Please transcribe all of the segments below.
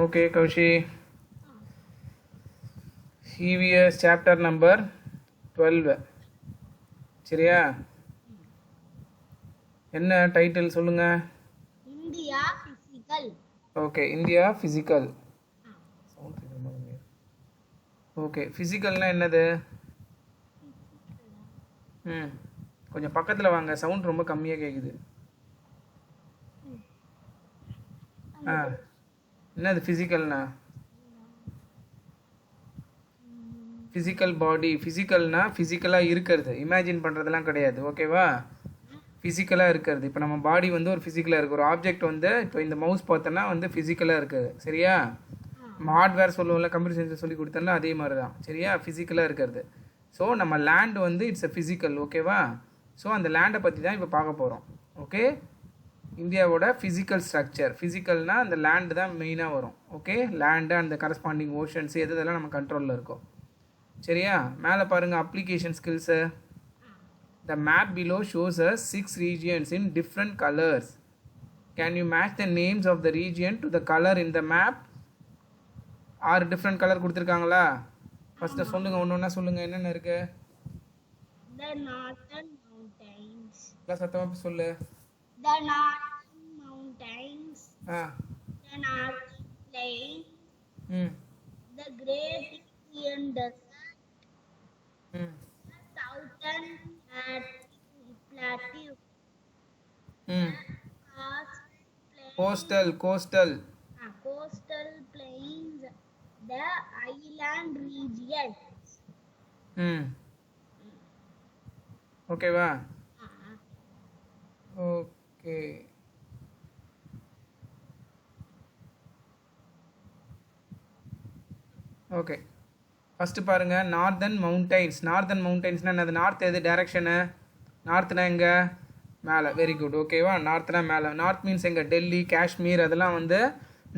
Okay Kaushi. EVS chapter number 12. சரியா? என்ன title சொல்லுங்க. India physical. Okay, India physical. Okay, ஃபிசிக்கல்னா என்னது? கொஞ்சம் பக்கத்தில் வாங்க, சவுண்ட் ரொம்ப கம்மியாக கேட்குது. என்னது ஃபிசிக்கல்னா? Physical body. ஃபிசிக்கல்னா ஃபிசிக்கலாக இருக்கிறது, இமேஜின் பண்ணுறதெல்லாம் கிடையாது. ஓகேவா? ஃபிசிக்கலாக இருக்கிறது. இப்போ நம்ம பாடி வந்து ஒரு ஃபிசிக்கலாக இருக்குது. ஒரு ஆப்ஜெக்ட் வந்து இப்போ இந்த மவுஸ் பார்த்தோன்னா வந்து ஃபிசிக்கலாக இருக்குது. சரியா? நம்ம ஹார்ட்வேர் சொல்லுவோம்ல, கம்ப்யூட்டர் சயின்ஸில் சொல்லி கொடுத்தோம்ல, அதே மாதிரி தான். சரியா? ஃபிசிக்கலாக இருக்கிறது. ஸோ நம்ம லேண்ட் வந்து இட்ஸ் அ ஃபிசிக்கல். ஓகேவா? ஸோ அந்த லேண்டை பற்றி தான் இப்போ பார்க்க போகிறோம். ஓகே, இந்தியாவோட ஃபிசிக்கல் ஸ்ட்ரக்சர். ஃபிசிக்கல்னால் அந்த லேண்டு தான் மெயினாக வரும். ஓகே, லேண்டு அந்த கரஸ்பாண்டிங் ஓஷன்ஸ் இதெல்லாம் நம்ம கண்ட்ரோலில் இருக்கும். சரியா? மேலே பாருங்கள் application skills. The map below shows us 6 regions in different colors. Can you match the names of the region to the color in the map? 6 different color கொடுத்துருக்காங்களா? First சொல்லுங்க, ஒன்னொன்னா சொல்லுங்க, என்னென்ன இருக்கு? The northern mountains. சத்தமாக சொல்லு. The northern mountains. ஆ. The northern plain. The great Indian desert. Southern plateau. Coastal plains. The island regions. ஓகேவா? Okay, okay. ஃபஸ்ட்டு பாருங்கள், நார்தன் மவுண்டைன்ஸ். நார்தன் மவுண்டைன்ஸ்னால் என்னது? நார்த் எது டைரக்ஷனு? நார்த்னா எங்கே? மேலே. Very good. ஓகேவா? நார்த்னா மேலே. நார்த் மீன்ஸ் எங்கே? டெல்லி, காஷ்மீர், அதெல்லாம் வந்து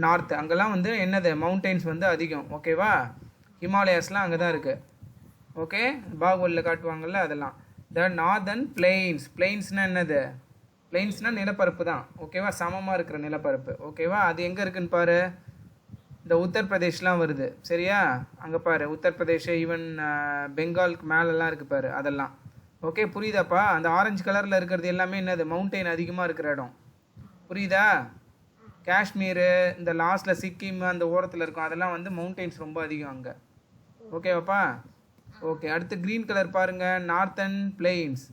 நார்த்து. அங்கெல்லாம் வந்து என்னது? மவுண்டைன்ஸ் வந்து அதிகம். ஓகேவா? ஹிமாலயாஸ்லாம் அங்கே தான் இருக்குது. ஓகே, பாகுவலில் காட்டுவாங்கள்ல, அதெல்லாம். த நார்தன் பிளெயின்ஸ். பிளெயின்ஸ்னால் என்னது? பிளெயின்ஸ்னால் நிலப்பரப்பு தான். ஓகேவா? சமமாக இருக்கிற நிலப்பரப்பு. ஓகேவா? அது எங்கே இருக்குன்னு பாரு. இந்த உத்தரப்பிரதேஷ்லாம் வருது. சரியா? அங்கே பாரு, உத்தரப்பிரதேஷ், ஈவன் பெங்காலுக்கு மேலெல்லாம் இருக்குது பாரு, அதெல்லாம். ஓகே, புரியுதாப்பா? அந்த ஆரஞ்சு கலரில் இருக்கிறது எல்லாமே என்னது? மவுண்டெயின் அதிகமாக இருக்கிற இடம். புரியுதா? காஷ்மீரு, இந்த லாஸ்ட்டில் சிக்கிம் அந்த ஓரத்தில் இருக்கும், அதெல்லாம் வந்து மவுண்டெயின்ஸ் ரொம்ப அதிகம் அங்கே. ஓகேவாப்பா? ஓகே, அடுத்து க்ரீன் கலர் பாருங்கள், நார்த்தன் பிளெயின்ஸ்.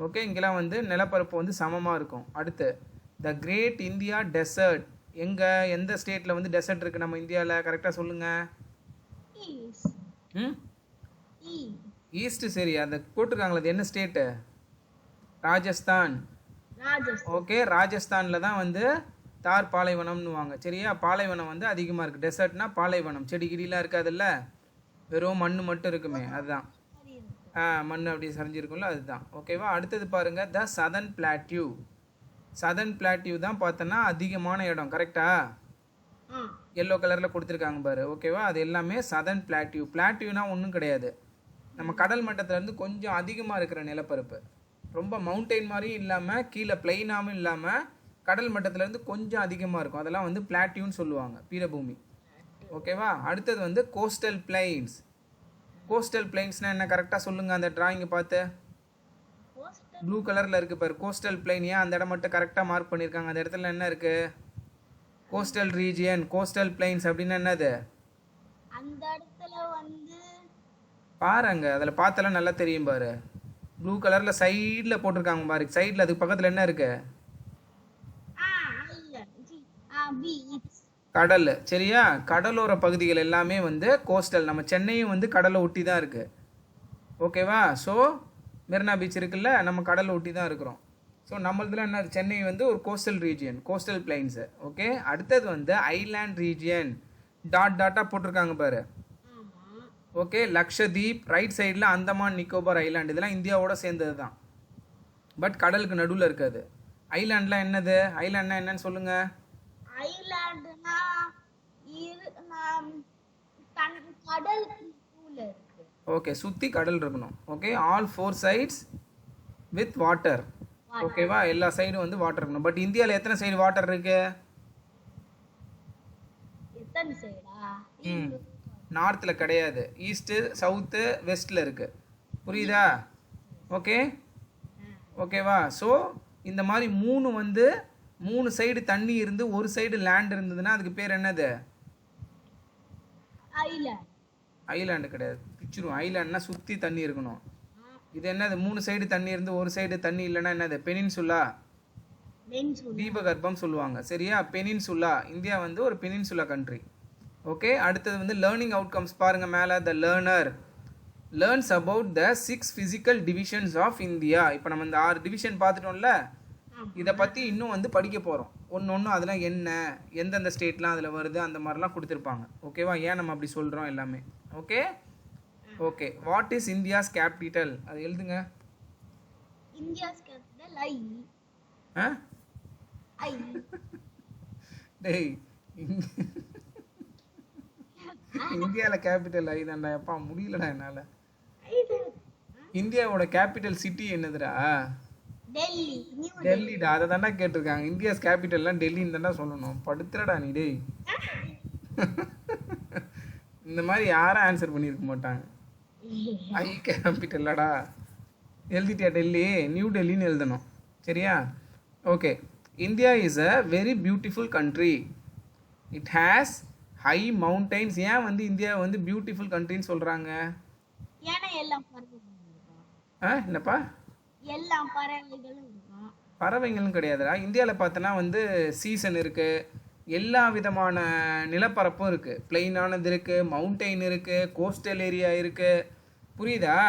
ஓகே, இங்கெல்லாம் வந்து நிலப்பரப்பு வந்து சமமாக இருக்கும். அடுத்து த கிரேட் இந்தியா டெசர்ட். எங்கே, எந்த ஸ்டேட்டில் வந்து டெசர்ட் இருக்குது நம்ம இந்தியாவில்? கரெக்டாக சொல்லுங்கள். ஈஸ்ட். சரி, அந்த போட்டிருக்காங்களே, அது என்ன ஸ்டேட்டு? ராஜஸ்தான். ஓகே, ராஜஸ்தானில் தான் வந்து தார் பாலைவனம்னுவாங்க. சரியா? பாலைவனம் வந்து அதிகமாக இருக்குது. டெசர்ட்னா பாலைவனம், செடி கிடிலாம் இருக்காதுல்ல, வெறும் மண் மட்டும் இருக்குமே, அதுதான். மண் அப்படி சரிஞ்சிருக்கும்ல, அதுதான். ஓகேவா? அடுத்தது பாருங்கள், த சதர்ன் பிளாட்யூ. சதர்ன் பிளாட்யூ தான் பார்த்தோன்னா அதிகமான இடம். கரெக்டா? எல்லோ கலரில் கொடுத்துருக்காங்க பாரு. ஓகேவா? அது எல்லாமே சதர்ன் பிளாட்யூ. பிளாட்யூனா ஒன்றும் கிடையாது, நம்ம கடல் மட்டத்துலேருந்து கொஞ்சம் அதிகமாக இருக்கிற நிலப்பரப்பு. ரொம்ப மவுண்டெயின் மாதிரியும் இல்லாமல் கீழே பிளெயினாகவும் இல்லாமல் கடல் மட்டத்துலேருந்து கொஞ்சம் அதிகமாக இருக்கும், அதெல்லாம் வந்து பிளாட்யூன்னு சொல்லுவாங்க, பீடபூமி. ஓகேவா? அடுத்தது வந்து கோஸ்டல் பிளைன்ஸ். கோஸ்டல் பிளைன்ஸ்னால் என்ன? கரெக்டாக சொல்லுங்கள், அந்த டிராயிங்கை பார்த்து. ப்ளூ கலரில் இருக்குது பாரு, கோஸ்டல் பிளைன். ஏன் அந்த இடம் மட்டும் கரெக்டாக மார்க் பண்ணியிருக்காங்க? அந்த இடத்துல என்ன இருக்குது? கோஸ்டல் ரீஜியன், கோஸ்டல் பிளைன்ஸ் அப்படின்னு என்னது? அந்த இடத்துல வந்து பாருங்க, அதில் பார்த்தாலும் நல்லா தெரியும் பாரு. ப்ளூ கலரில் சைடில் போட்டிருக்காங்க பாரு, சைடில் அதுக்கு பக்கத்தில் என்ன இருக்கு? கடல். சரியா? கடலோர பகுதிகள் எல்லாமே வந்து கோஸ்டல். நம்ம சென்னையும் வந்து கடலை ஒட்டி தான் இருக்குது. ஓகேவா? ஸோ மெரினா பீச் இருக்குல்ல, நம்ம கடலை ஒட்டி தான் இருக்கிறோம். ஸோ நம்மளதுல என்ன? சென்னை வந்து ஒரு coastal region, coastal plains. Okay, அடுத்தது வந்து ஐலாண்ட் ரீஜியன். டாட்டாக போட்டிருக்காங்க பாரு. ஓகே, லக்ஷதீப், ரைட் சைடில் அந்தமான் நிக்கோபார் ஐலாண்ட், இதெல்லாம் இந்தியாவோட சேர்ந்தது தான், பட் கடலுக்கு நடுவில் இருக்காது. ஐலாண்ட்லாம் என்னது? ஐலாண்ட்னா என்னன்னு சொல்லுங்கள். ஐலாண்ட்னா கடல். ஓகே, சுற்றி கடல் இருக்கணும். Okay, all 4 sides with water. ஓகேவா? எல்லா சைடும் வந்து வாட்டர் இருக்கணும். பட் இந்தியாவில் எத்தனை சைடு வாட்டர் இருக்கு? வெஸ்டர்ன் சைடா? ம் நார்த்தில் கிடையாது, ஈஸ்ட்டு சவுத்து வெஸ்ட்டில் இருக்குது. புரியுதா? ஓகே ஓகேவா? ஸோ இந்த மாதிரி வந்து 3 சைடு தண்ணி இருந்து ஒரு சைடு லேண்ட் இருந்ததுன்னா அதுக்கு பேர் என்னது? ஐலாண்ட். ஐலாண்டு கிடையாது, பிச்சிரும். ஐலாண்ட்னா சுற்றி தண்ணி இருக்கணும். இது என்னது? 3 சைடு தண்ணி இருந்து ஒரு சைடு தண்ணி இல்லைன்னா என்னது? பெனின்சுலா, தீபகற்பம் சொல்லுவாங்க. சரியா? பெனின்சுலா. இந்தியா வந்து ஒரு பெனின்சுலா கண்ட்ரி. ஓகே, அடுத்தது வந்து லேர்னிங் அவுட்கம்ஸ் பாருங்க மேலே. The learner learns about the 6 physical divisions of India. இப்போ நம்ம இந்த 6 டிவிஷன் பார்த்துட்டோம்ல, இதை பற்றி இன்னும் வந்து படிக்க போகிறோம். ஒன்று அதெல்லாம் என்ன, எந்தெந்த ஸ்டேட்லாம் அதில் வருது, அந்த மாதிரிலாம் கொடுத்துருப்பாங்க. ஓகேவா? ஏன் நம்ம அப்படி சொல்கிறோம் எல்லாமே. Okay okay. What is India's capital? அது எழுதுங்க. இந்தியாஸ் கேபிட்டல் ஆ ஐ. டேய், இந்தியாவில் கேபிட்டல் ஐ தான்டா. எப்பா முடியலடா என்னால். இந்தியாவோட கேபிட்டல் சிட்டி என்னதுடா? டெல்லி. நியூ டெல்லிடா. அதை தாண்டா கேட்டிருக்காங்க. இந்தியாஸ் கேபிட்டல்லாம் டெல்லின்னு தாண்டா சொல்லணும். படுத்துறடா நீ. டேய், இந்த மாதிரி யாரும் ஆன்சர் பண்ணியிருக்க மாட்டாங்க. ஐ கேபிட்டல்லடா எழுதிட்டியா? டெல்லி, நியூ டெல்லின்னு எழுதணும். சரியா? Okay. India is a very beautiful country. It has high mountains. ஏன் வந்து இந்தியா வந்து பியூட்டிஃபுல் கண்ட்ரின்னு சொல்கிறாங்க? ஏன்னா எல்லாம் பறவைகளும் இருக்கும். என்னப்பா? எல்லாம் பறவைகளும் இருக்கும். பறவைங்களும் கிடையாதுடா. இந்தியாவில் பார்த்தோன்னா வந்து சீசன் இருக்குது, எல்லா விதமான நிலப்பரப்பும் இருக்குது. பிளெயினானது இருக்குது, மவுண்டெயின் இருக்குது, கோஸ்டல் ஏரியா இருக்குது. புரியுதா?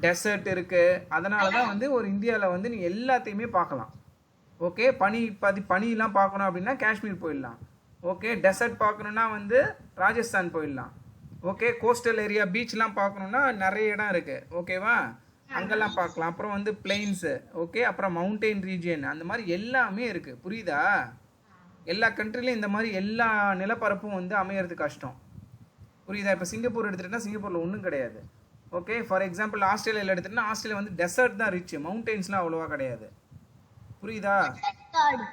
டெசர்ட் இருக்குது. அதனால தான் வந்து ஒரு இந்தியாவில் வந்து நீ எல்லாத்தையுமே பார்க்கலாம். ஓகே, பனியெலாம் பார்க்கணும் அப்படின்னா காஷ்மீர் போயிடலாம். ஓகே, டெசர்ட் பார்க்கணுன்னா வந்து ராஜஸ்தான் போயிடலாம். ஓகே, கோஸ்டல் ஏரியா பீச்லாம் பார்க்கணுன்னா நிறைய இடம் இருக்குது. ஓகேவா? அங்கெல்லாம் பார்க்கலாம். அப்புறம் வந்து பிளெயின்ஸு. ஓகே, அப்புறம் மவுண்டெயின் ரீஜியன், அந்த மாதிரி எல்லாமே இருக்குது. புரியுதா? எல்லா கண்ட்ரிலையும் இந்த மாதிரி எல்லா நிலப்பரப்பும் வந்து அமையிறது கஷ்டம். புரியுதா? இப்போ சிங்கப்பூர் எடுத்துகிட்டா சிங்கப்பூரில் ஒன்றும் கிடையாது. ஓகே, ஃபார் எக்ஸாம்பிள் ஆஸ்திரேலியாவில் எடுத்துகிட்டா ஆஸ்திரேலியா வந்து டெசர்ட் தான் ரிச், மவுண்டெயின்ஸ்லாம் அவ்வளோவா கிடையாது. புரியுதா? காடு.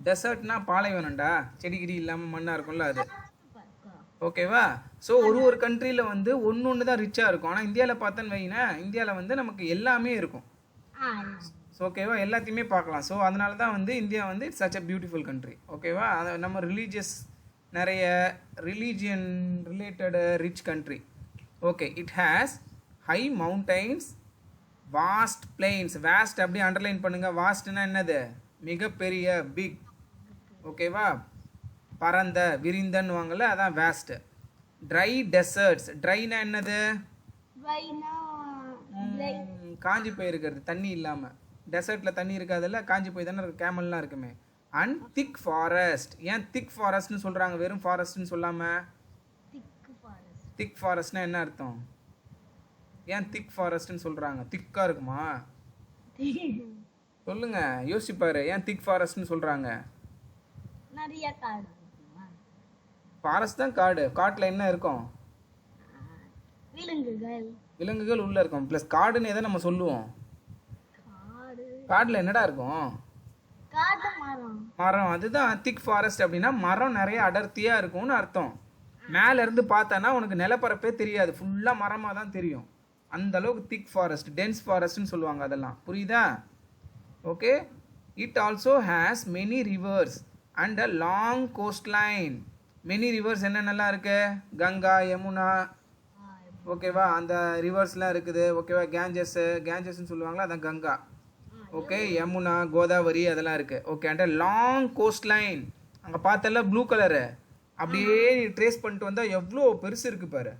டெசர்ட்னா பாலைவனம்டா, செடி கிடி இல்லாமல் மண்ணாக இருக்கும்ல அது. ஓகேவா? ஸோ ஒரு கண்ட்ரியில் வந்து ஒன்று தான் ரிச்சாக இருக்கும். ஆனால் இந்தியாவில் பார்த்தோன்னு வைங்கன்னா, இந்தியாவில் வந்து நமக்கு எல்லாமே இருக்கும். ஸோ ஓகேவா? எல்லாத்தையுமே பார்க்கலாம். ஸோ அதனால தான் வந்து இந்தியா வந்து it's such a beautiful country. ஓகேவா? அது நம்ம நிறைய religion related rich country. Okay, it has high mountains, vast plains. Vast அப்படியே அண்டர்லைன் பண்ணுங்கள். வாஸ்ட்னா என்னது? மிகப்பெரிய, பிக். ஓகேவா? பரந்த, விரிந்தன்னு வாங்கல, அதான் வேஸ்ட். Try desserts. ட்ரைனா என்னது? காஞ்சி போயிருக்கிறது, தண்ணி இல்லாமல். டெசர்ட்டில் தண்ணி இருக்காதுல்ல, காஞ்சி போய் தானே கேமல்லாம் இருக்குமே. And thick forest. ஏன் திக் ஃபாரஸ்ட்னு சொல்கிறாங்க, வெறும் ஃபாரஸ்ட்னு சொல்லாமல்? திக் ஃபாரஸ்ட்னா என்ன அர்த்தம்? ஏன் திக் ஃபாரஸ்ட்னு சொல்கிறாங்க? திக்காக இருக்குமா? சொல்லுங்க, யோசிப்பாரு. ஏன் திக் ஃபாரஸ்ட்னு சொல்கிறாங்க? நிறைய காடு. ஃபாரஸ்ட் தான் காடு. காட்டில் என்ன இருக்கும்? விலங்குகள் உள்ளே இருக்கும். ப்ளஸ் காடுன்னு எதை நம்ம சொல்லுவோம்? காட்டில் என்னடா இருக்கும்? மரம். அதுதான் திக் ஃபாரஸ்ட். அப்படின்னா மரம் நிறைய அடர்த்தியாக இருக்கும்னு அர்த்தம். மேலேருந்து பார்த்தானா உனக்கு நிலப்பரப்பே தெரியாது, ஃபுல்லாக மரமாக தான் தெரியும். அந்த அளவுக்கு திக் ஃபாரஸ்ட், டென்ஸ் ஃபாரஸ்ட்னு சொல்லுவாங்க அதெல்லாம். புரியுதா? Okay. It also has many reverse and a long cost line. Many reverse என்னென்னலாம் இருக்கு? கங்கா, யமுனா. ஓகேவா? அந்த ரிவர்ஸ்லாம் இருக்குது. ஓகேவா? கேஞ்சஸ்ன்னு சொல்லுவாங்களா, அதான் கங்கா. ஓகே, யமுனா, கோதாவரி அதெல்லாம் இருக்குது. Okay, and long cost line. அங்கே பார்த்தல ப்ளூ கலரு, அப்படியே ட்ரேஸ் பண்ணிட்டு வந்தால் எவ்வளோ பெருசு இருக்குது பாரு.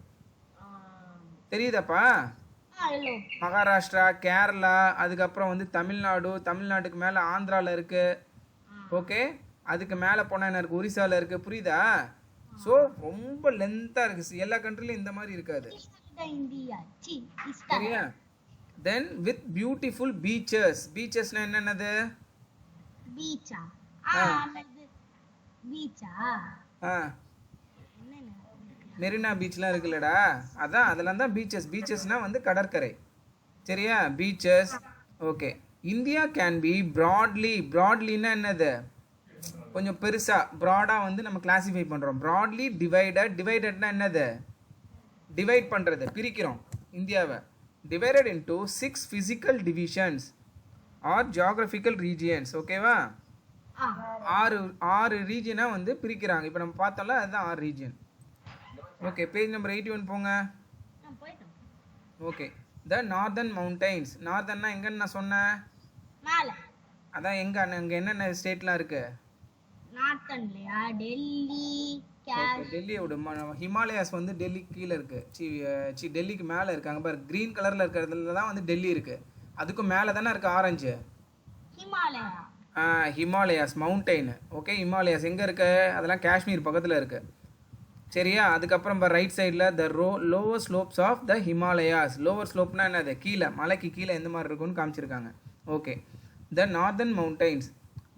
தெரியுதாப்பா? மகாராஷ்டிரா, கேரளா, அதுக்கப்புறம் வந்து தமிழ்நாடு, தமிழ்நாட்டுக்கு மேலே ஆந்திராவில் இருக்குது. ஓகே, அதுக்கு மேலே போனால் என்ன இருக்குது? ஒரிசாவில் இருக்குது. புரியுதா? ஸோ ரொம்ப லென்த்தாக இருக்குது. எல்லா கண்ட்ரிலையும் இந்த மாதிரி இருக்காது. சரியா? Then with beautiful beaches. பீச்சஸ்னா என்னென்னது? மெரினா பீச்லாம் இருக்குல்லடா, அதான் அதெல்லாம் தான் பீச்சஸ். பீச்சஸ்னா வந்து கடற்கரை. சரியா? Beaches. Okay. India can be ப்ராட்லினா என்னது? கொஞ்சம் பெருசாக ப்ராடாக வந்து நம்ம கிளாஸிஃபை பண்ணுறோம். ப்ராட்லி டிவைடட்னா என்னது? டிவைட் பண்ணுறது, பிரிக்கிறோம் இந்தியாவை. Divided into 6 physical divisions or geographical regions. ஓகேவா? ஆறு ரீஜியனாக வந்து பிரிக்கிறாங்க. இப்போ நம்ம பார்த்தோம்ல, அதுதான் 6 ரீஜியன். ஓகே, பேஜ் நம்பர் 81 போங்க. Okay, the northern mountains. நார்தர்னா எங்கன்னு நான் சொன்னேன்? அதான் எங்க அங்கே என்னென்ன ஸ்டேட்லாம் இருக்கு? நார்த்தன்லயா? டெல்லி, டெல்லியோட ஹிமாலயாஸ் வந்து டெல்லி கீழே இருக்கு. டெல்லிக்கு மேலே இருக்காங்க பாரு. கிரீன் கலரில் இருக்கிறதுல தான் வந்து டெல்லி இருக்கு. அதுக்கும் மேலே தானே இருக்கு orange. Himalaya. Himalayas mountain. Okay, Himalayas எங்கே இருக்கு? அதெல்லாம் காஷ்மீர் பக்கத்தில் இருக்கு. சரியா? அதுக்கப்புறம் ரைட் சைடில் the lower slopes of the Himalayas. Lower ஸ்லோப்னா என்னது? கீழே, மலைக்கு கீழே எந்த மாதிரி இருக்குன்னு காமிச்சிருக்காங்க. Okay, the northern mountains.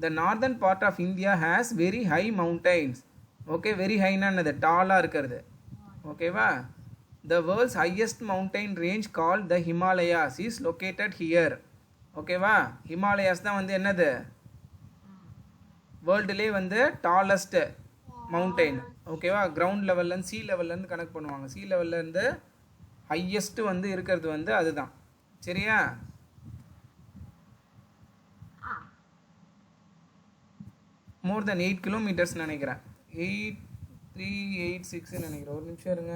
The northern part of India has very high mountains. Okay, very ஹைனா என்னது? டாலாக இருக்கிறது. ஓகேவா? The world's highest mountain range call the Himalayas is located here. ஓகேவா? ஹிமாலயாஸ் தான் வந்து என்னது? வேர்ல்டுலேயே வந்து டாலஸ்ட் மவுண்டைன். ஓகேவா? கிரவுண்ட் லெவல்லேருந்து சி லெவல்லேருந்து கனெக்ட் பண்ணுவாங்க. சி லெவல்லேருந்து ஹையஸ்ட்டு வந்து இருக்கிறது வந்து அதுதான். சரியா? மோர் தென் 8 கிலோமீட்டர்ஸ் நினைக்கிறேன். 8386 நினைக்கிறேன். ஒரு நிமிஷம் இருங்க.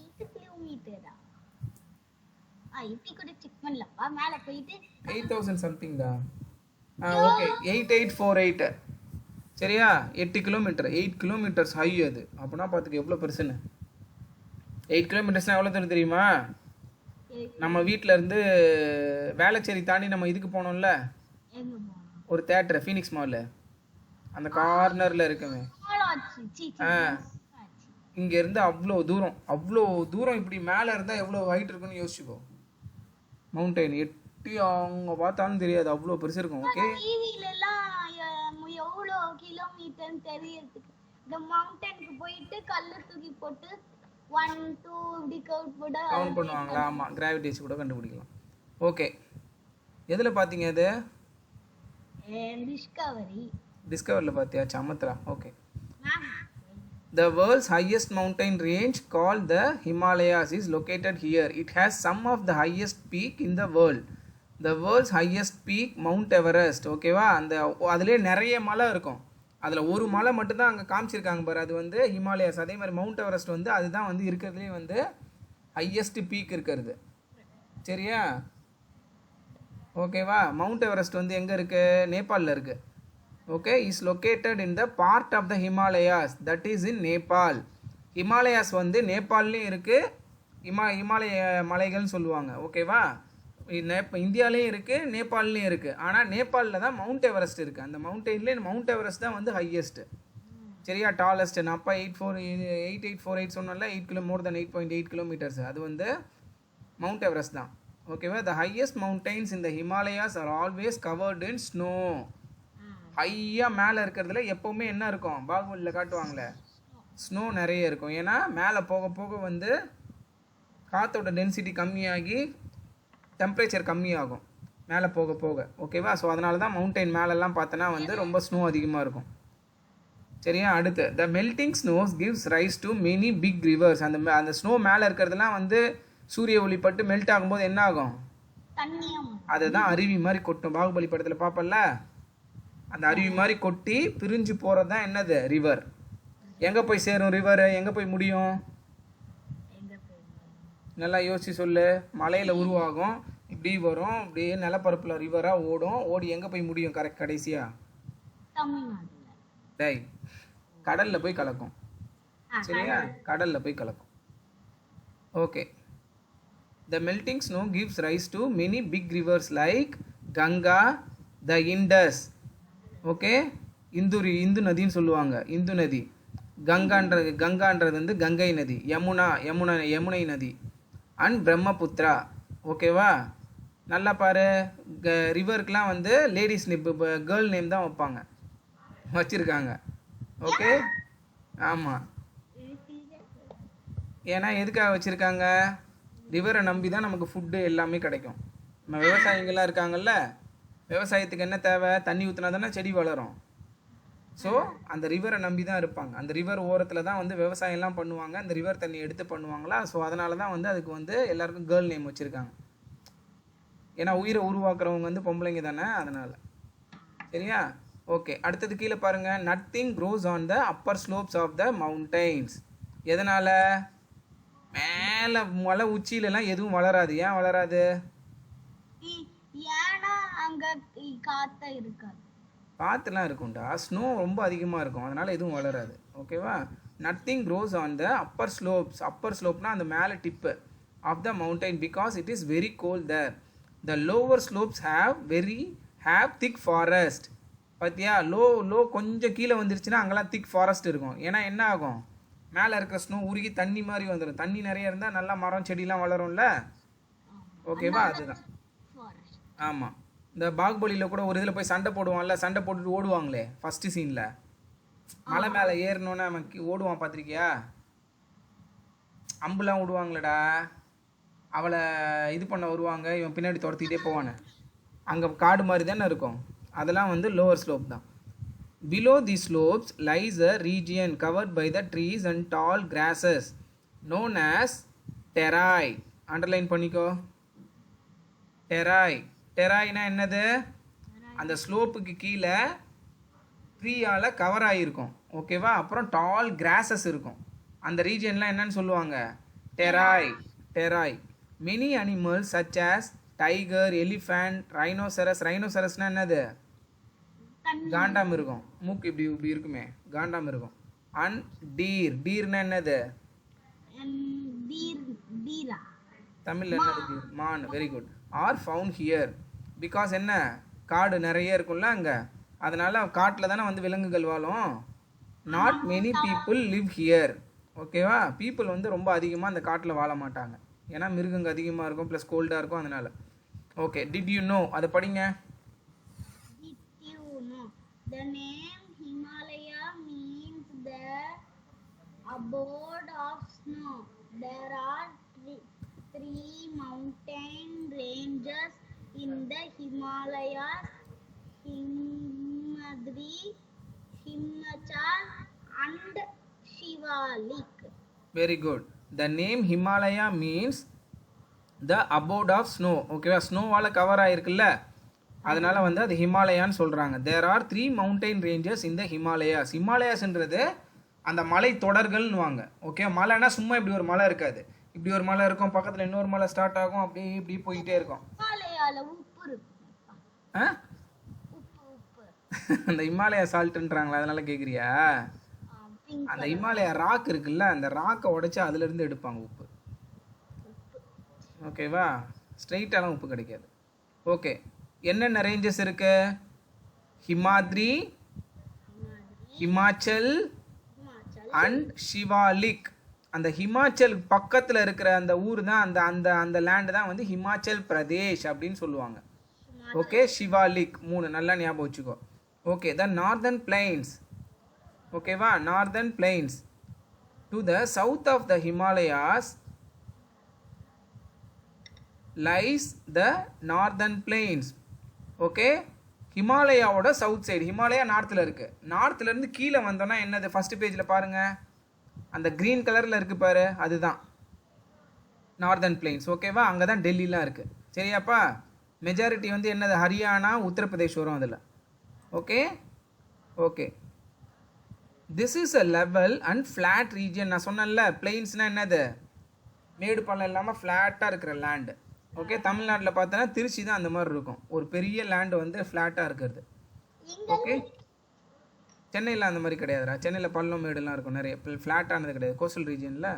8 கிலோமீட்டரா? இப்படி கூட செக் பண்ணலப்பா. மேலே போயிட்டு 8000 சம்திங் தான். ஓகே, 8848. சரியா? 8 கிலோமீட்டர். 8 கிலோமீட்டர்ஸ் ஹை அது. அப்படின்னா பார்த்துக்க எவ்வளோ பெருசுன்னு. 8 கிலோமீட்டர்ஸ்னால் எவ்வளோ தூரம் தெரியுமா? நம்ம வீட்டில் இருந்து வேளச்சேரி தாண்டி நம்ம இதுக்கு போனோம்ல, ஒரு தேட்டர் ஃபீனிக்ஸ் மால், அந்த கார்னரில் இருக்குமே. இங்கேருந்து அவ்வளோ தூரம் இப்படி மேலே இருந்தால் எவ்வளோ ஹைட் இருக்குன்னு யோசிச்சுக்கோ. மவுண்டைன் எட்டி அவங்க பார்த்தாலும் தெரியாது, அவ்வளோ பெருசு இருக்கும். ஓகே, எவ்வளோ கிலோமீட்டர் தெரியறதுக்கு இந்த மவுண்டனுக்கு போயிட்டு கல்லு தூக்கி போட்டு 1 2 இப்படி கவுண்ட் பண்ணுவாங்களா? ஆமாம், கிராவிடேஷன் கூட கண்டுபிடிக்கலாம். ஓகே, எதில் பார்த்தீங்க? அது டிஸ்கவரியில் பார்த்தியா? சமத்ரா. Okay, the world's highest mountain range called the Himalayas is located here. It has some of the highest peak in the world. The world's highest peak Mount Everest. ஓகேவா? அந்த அதிலே நிறைய மலை இருக்கும். அதில் ஒரு மலை மட்டும்தான் அங்கே காமிச்சிருக்காங்க பாரு, அது வந்து ஹிமாலயாஸ். அதே மாதிரி மவுண்ட் எவரெஸ்ட் வந்து அதுதான் வந்து இருக்கிறதுலே வந்து ஹையஸ்ட் பீக் இருக்கிறது. சரியா? ஓகேவா? மவுண்ட் எவரெஸ்ட் வந்து எங்கே இருக்குது? நேபாளில் இருக்குது. Okay, is located in the part of the Himalayas that is in Nepal. Himalayas வந்து நேபாள்லேயும் இருக்குது. இமாலய மலைகள்னு சொல்லுவாங்க. ஓகேவா? இந்தியாவிலையும் இருக்குது, நேபாள்லேயும் இருக்குது. ஆனால் நேபாளில் தான் மவுண்ட் எவரெஸ்ட் இருக்குது. அந்த மவுண்டெயின்லேயே மவுண்ட் எவரெஸ்ட் தான் வந்து ஹையஸ்ட்டு. சரியா? டாலஸ்ட்டு. நான் அப்போ 8848 சொன்னால 8 மோர் தென் 8.8 கிலோமீட்டர்ஸ். அது வந்து மவுண்ட் எவரெஸ்ட் தான். ஓகேவா? த ஹையஸ்ட் மவுண்டைன்ஸ் இந்த Himalayas are always covered in snow. ஹையாக மேலே இருக்கிறதுல எப்போவுமே என்ன இருக்கும்? பாகுபலியில் காட்டுவாங்களே, ஸ்னோ நிறைய இருக்கும். ஏன்னா மேலே போக போக வந்து காற்றோட டென்சிட்டி கம்மியாகி டெம்பரேச்சர் கம்மியாகும் மேலே போக போக. ஓகேவா? ஸோ அதனால தான் மவுண்டைன் மேலெல்லாம் பார்த்தோன்னா வந்து ரொம்ப ஸ்னோ அதிகமாக இருக்கும். சரியா? அடுத்து, the melting snows gives rise to many big rivers. அந்த ஸ்னோ மேலே இருக்கிறதுலாம் வந்து சூரிய ஒளிப்பட்டு மெல்ட் ஆகும்போது என்ன ஆகும்? அதுதான் அருவி மாதிரி கொட்டும். பாகுபலி படத்தில் பார்ப்பல, அந்த அருவி மாதிரி கொட்டி பிரிஞ்சு போகிறது தான் என்னது? ரிவர். எங்கே போய் சேரும் ரிவர்? எங்கே போய் முடியும்? நல்லா யோசிச்சு சொல்லு. மலையில் உருவாகும், இப்படி வரும், இப்படியே நிலப்பரப்பில் ரிவராக ஓடும். ஓடி எங்கே போய் முடியும் கடைசியாக? டை கடலில் போய் கலக்கும். சரியா? கடலில் போய் கலக்கும். Okay, the melting snow gives rise to many big rivers like Ganga, the Indus. Okay, Indu நதின்னு சொல்லுவாங்க. இந்து நதி. கங்கான்றது வந்து கங்கை நதி. யமுனை நதி அண்ட் பிரம்மபுத்திரா. ஓகேவா? நல்லா பாரு. ரிவருக்கெலாம் வந்து லேடிஸ் கேர்ள் நேம் தான் வைப்பாங்க, வச்சுருக்காங்க. ஓகே, ஆமாம். ஏன்னா எதுக்காக வச்சுருக்காங்க? ரிவரை நம்பி தான் நமக்கு ஃபுட்டு எல்லாமே கிடைக்கும். நம்ம விவசாயிகள்லாம் இருக்காங்கல்ல, விவசாயத்துக்கு என்ன தேவை? தண்ணி ஊற்றினா தானே செடி வளரும். ஸோ அந்த ரிவரை நம்பி தான் இருப்பாங்க. அந்த ரிவர் ஓரத்தில் தான் வந்து விவசாயம்லாம் பண்ணுவாங்க. அந்த ரிவர் தண்ணி எடுத்து பண்ணுவாங்களா. ஸோ அதனால தான் வந்து அதுக்கு வந்து எல்லாருக்கும் கேர்ள் நேம் வச்சுருக்காங்க. ஏன்னா உயிரை உருவாக்குறவங்க வந்து பொம்பளைங்க தானே, அதனால். சரியா? ஓகே, அடுத்தது கீழே பாருங்கள். Nothing grows on the upper slopes of the mountains. எதனால்? மேலே மலை உச்சியிலலாம் எதுவும் வளராது. ஏன் வளராது? ஏன்னா அங்க காத்த இருக்காது. காற்றுலாம் இருக்கும்டா. ஸ்னோ ரொம்ப அதிகமாக இருக்கும், அதனால் எதுவும் வளராது. ஓகேவா? Nothing grows on the upper slopes. Upper ஸ்லோப்னா அந்த மேலே tip of the mountain because it is very cold there. The lower slopes have thick forest. பார்த்தியா? லோ கொஞ்சம் கீழே வந்துருச்சுன்னா அங்கெல்லாம் திக் ஃபாரஸ்ட் இருக்கும். ஏன்னா என்ன ஆகும்? மேலே இருக்கிற ஸ்னோ உருகி தண்ணி மாதிரி வந்துடும். தண்ணி நிறைய இருந்தால் நல்லா மரம் செடிலாம் வளரும்ல. ஓகேவா? அதுதான். ஆமாம். இந்த பாகுபலியில் கூட ஒரு இதில் போய் சண்டை போடுவான்ல, சண்டை போட்டுட்டு ஓடுவாங்களே ஃபஸ்ட்டு சீனில். மலை மேலே ஏறணுன்னு அவன் ஓடுவான், பார்த்துருக்கியா? அம்புலாம் விடுவாங்களடா, அவளை இது பண்ண வருவாங்க, இவன் பின்னாடி துரத்திக்கிட்டே போவானே. அங்கே காடு மாதிரி தானே இருக்கும். அதெல்லாம் வந்து லோவர் ஸ்லோப் தான். Below the slopes lies a region covered by the trees and tall grasses known as Terai. Underline பண்ணிக்கோ. டெராய். டெராய்னா என்னது? அந்த ஸ்லோப்புக்கு கீழே ட்ரீயால் கவர் ஆகியிருக்கும். ஓகேவா? அப்புறம் டால் கிராசஸ் இருக்கும். அந்த ரீஜியன்லாம் என்னன்னு சொல்லுவாங்க? Terai. Terai. Many animals such as tiger, elephant, rhinoceros. ரைனோசரஸ்னா என்னது? காண்டாம் இருக்கும், மூக்கு இப்படி இப்படி இருக்குமே, காண்டாம் இருக்கும். And deer. டீர்னா என்னது? தமிழில் என்னது? டீர். மான். Very good. Are found here because என்ன? காடு நிறைய இருக்கும்ல அங்கே, அதனால் காட்டில் தானே வந்து விலங்குகள் வாழும். Not many people live here. ஓகேவா? பீப்புள் வந்து ரொம்ப அதிகமாக அந்த காட்டில் வாழ மாட்டாங்க. ஏன்னா மிருகங்க அதிகமாக இருக்கும், ப்ளஸ் கோல்டாக இருக்கும், அதனால். Okay, did you know? அதை படிங்க. The name Himalaya means the abode of snow. There are three mountain ranges in the Himalayas: Himadri, Himachal and Shivalik. Very good. The name Himalaya means the abode of snow. ஓகேவா? ஸ்னோவால் cover ஆகிருக்குல்ல, அதனால வந்து அது ஹிமாலயான்னு சொல்கிறாங்க. There are 3 mountain ranges இந்த Himalayas. ஹிமாலயாஸ்ன்றது அந்த மலை தொடர்கள்னுவாங்க. Okay, மலைனா சும்மா இப்படி ஒரு மலை இருக்காது. இப்படி ஒரு மலை இருக்கும், பக்கத்தில் இன்னொரு மலை ஸ்டார்ட் ஆகும், அப்படி இப்படி போயிட்டே இருக்கும். அந்த ஹிமாலயா சால்ட்டுன்றாங்களா, அதனால கேட்குறியா? அந்த ஹிமாலயா ராக் இருக்குல்ல, அந்த ராக்கை உடைச்சி அதுலேருந்து எடுப்பாங்க உப்பு. ஓகேவா? ஸ்ட்ரெயிட்டாலாம் உப்பு கிடைக்காது. ஓகே, என்னென்ன ரேஞ்சஸ் இருக்கு? ஹிமாத்ரி, ஹிமாச்சல் அண்ட் ஷிவாலிக். அந்த ஹிமாச்சல் பக்கத்தில் இருக்கிற அந்த ஊர் தான், அந்த அந்த அந்த லேண்டு தான் வந்து ஹிமாச்சல் பிரதேஷ் அப்படின்னு சொல்லுவாங்க. ஓகே, ஷிவாலிக் 3 நல்லா ஞாபகம் வச்சுக்கோ. Okay, the northern plains. ஓகேவா? Northern plains to the south of the Himalayas lies the northern plains. Okay, ஹிமாலயாவோட சவுத் சைடு. ஹிமாலயா நார்த்தில் இருக்குது. நார்த்துலேருந்து கீழே வந்தோன்னா என்னது? ஃபஸ்ட்டு பேஜில் பாருங்கள், அந்த க்ரீன் கலரில் இருக்குது பாரு, அதுதான் நார்தர்ன் பிளைன்ஸ். ஓகேவா? அங்கே தான் டெல்லிலாம் இருக்குது. சரியாப்பா? மெஜாரிட்டி வந்து என்னது? ஹரியானா, உத்தரப்பிரதேஷ் வரும் அதில். Okay okay. This is a level and flat region. நான் சொன்னேன்ல, பிளைன்ஸ்னால் என்னது? மேடு பள்ளம் இல்லாமல் ஃப்ளாட்டாக இருக்கிற லேண்டு. ஓகே, தமிழ்நாட்டில் பார்த்தோன்னா திருச்சி தான் அந்த மாதிரி இருக்கும், ஒரு பெரிய லேண்டு வந்து ஃப்ளாட்டாக இருக்கிறது. ஓகே, சென்னையில் அந்த மாதிரி கிடையாதுடா. சென்னையில் பள்ளம் மேடுலாம் இருக்கும் நிறைய, ஃப்ளாட்டானது கிடையாது கோஸ்டல் ரீஜியனில்.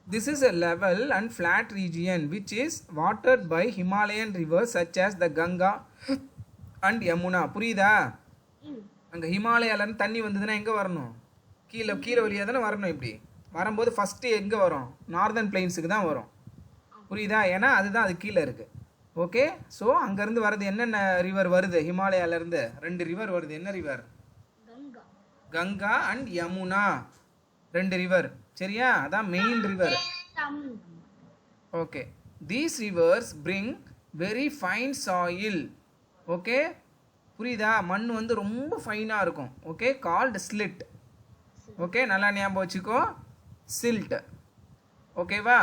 This is a level and flat region which is watered by Himalayan rivers such as the Ganga and Yamuna. புரியுதா? அங்கே ஹிமாலயாவிலேருந்து தண்ணி வந்ததுன்னா எங்கே வரணும்? கீழே கீழே வழியாக தானே வரணும். இப்படி வரும்போது ஃபஸ்ட்டு எங்கே வரும்? நார்தர்ன் பிளைன்ஸுக்கு தான் வரும். புரியுதா? ஏன்னா அதுதான் அது கீழே இருக்குது. ஓகே, ஸோ அங்கேருந்து வருது. என்னென்ன ரிவர் வருது ஹிமாலயாவிலேருந்து? 2 ரிவர் வருது. என்ன river? Ganga and Yamuna, 2 river. சரியா? அதான் main river. Okay, these reverse bring very fine soil. Okay, புரியுதா? மண் வந்து ரொம்ப ஃபைனாக இருக்கும். Okay, called slit. ஓகே, நல்லா ஞாபகம் வச்சுக்கோ, சில்ட். ஓகேவா?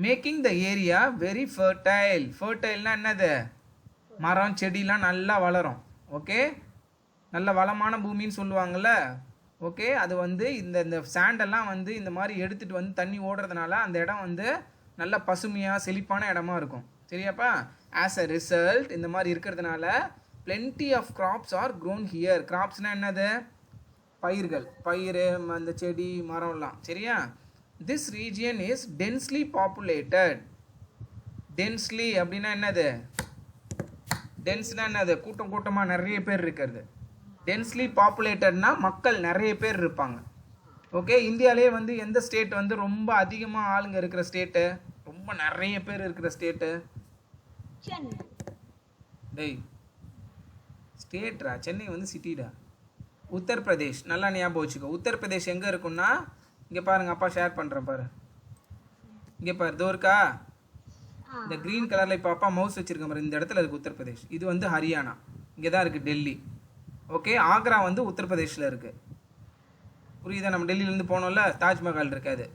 Making the area very fertile. ஃபர்டைல்னா என்னது? மரம் செடிலாம் நல்லா வளரும். ஓகே, நல்ல வளமான பூமின்னு சொல்லுவாங்கள்ல. ஓகே, அது வந்து இந்த சாண்டெல்லாம் வந்து இந்த மாதிரி எடுத்துகிட்டு வந்து தண்ணி ஓடுறதுனால அந்த இடம் வந்து நல்ல பசுமையாக செழிப்பான இடமா இருக்கும். சரியாப்பா? ஆஸ் அ ரிசல்ட் இந்த மாதிரி இருக்கிறதுனால plenty of crops are grown here. கிராப்ஸ்னால் என்னது? பயிர்கள், பயிர், அந்த செடி மரம்லாம். சரியா? This region is densely populated. Densely அப்படின்னா என்னது? டென்ஸ்னா என்னது? கூட்டம் கூட்டமாக நிறைய பேர் இருக்கிறது. டென்ஸ்லி பாப்புலேட்டட்னா மக்கள் நிறைய பேர் இருப்பாங்க. ஓகே, இந்தியாவிலே வந்து எந்த ஸ்டேட் வந்து ரொம்ப அதிகமாக ஆளுங்க இருக்கிற ஸ்டேட்டு, ரொம்ப நிறைய பேர் இருக்கிற ஸ்டேட்டு? சென்னை. டேய், ஸ்டேட்ரா, சென்னை வந்து சிட்டிடா. உத்தரப்பிரதேஷ். நல்லா ஞாபகம் வச்சுக்கோ. உத்தரப்பிரதேஷ் எங்கே இருக்குன்னா, இங்கே பாருங்க, அப்பா ஷேர் பண்ணுறேன் பாரு. இங்கே பாரு, இதோ இருக்கா இந்த க்ரீன் கலரில். இப்போ அப்பா மவுஸ் வச்சுருக்கேன் பாரு, இந்த இடத்துல இருக்குது உத்தரப்பிரதேஷ். இது வந்து ஹரியானா. இங்கே தான் இருக்குது டெல்லி. ஓகே, ஆக்ரா வந்து உத்தரப்பிரதேஷில் இருக்குது. புரியுதா? நம்ம டெல்லியிலேருந்து போனோம்ல, தாஜ்மஹால் இருக்காது.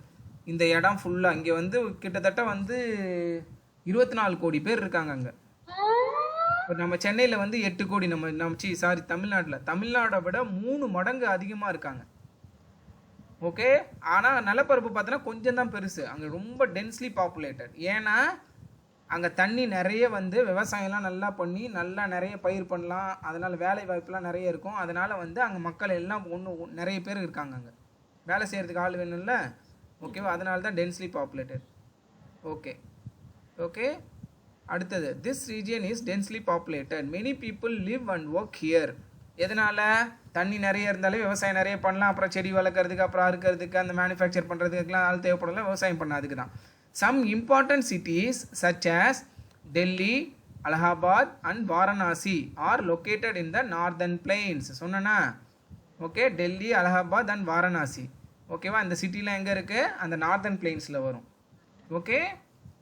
இந்த இடம் ஃபுல்லாக இங்கே வந்து கிட்டத்தட்ட வந்து 24 கோடி பேர் இருக்காங்க அங்கே. இப்போ நம்ம சென்னையில் வந்து 8 கோடி. தமிழ்நாட்டை விட 3 மடங்கு அதிகமாக இருக்காங்க. ஓகே, ஆனால் நிலப்பரப்பு பார்த்தோன்னா கொஞ்சம் தான் பெருசு. அங்கே ரொம்ப டென்ஸ்லி பாப்புலேட்டட். ஏன்னா அங்கே தண்ணி நிறைய வந்து விவசாயம்லாம் நல்லா பண்ணி நல்லா நிறைய பயிர் பண்ணலாம். அதனால் வேலை வாய்ப்புலாம் நிறைய இருக்கும். அதனால் வந்து அங்கே மக்கள் எல்லாம் நிறைய பேர் இருக்காங்க. அங்கே வேலை செய்கிறதுக்கு ஆள் வேணும்ல. ஓகேவா? அதனால தான் டென்ஸ்லி பாப்புலேட்டட். ஓகே ஓகே, அடுத்தது, this region is densely populated. Many people live and work here. எதனால்? தண்ணி நிறைய இருந்தாலே விவசாயம் நிறைய பண்ணலாம். அப்புறம் செடி வளர்க்குறதுக்கு, அப்புறம் அறுக்கிறதுக்கு, அந்த மேனுஃபேக்சர் பண்ணுறதுக்குலாம் ஆள் தேவைப்படல. விவசாயம் பண்ண அதுக்கு தான். Some important cities such as Delhi, Allahabad and Varanasi are located in the northern plains. சொன்னனா? Okay, Delhi, Allahabad and Varanasi. ஓகேவா? இந்த சிட்டிலாம் எங்கே இருக்குது? அந்த நார்தன் பிளெயின்ஸில் வரும். ஓகே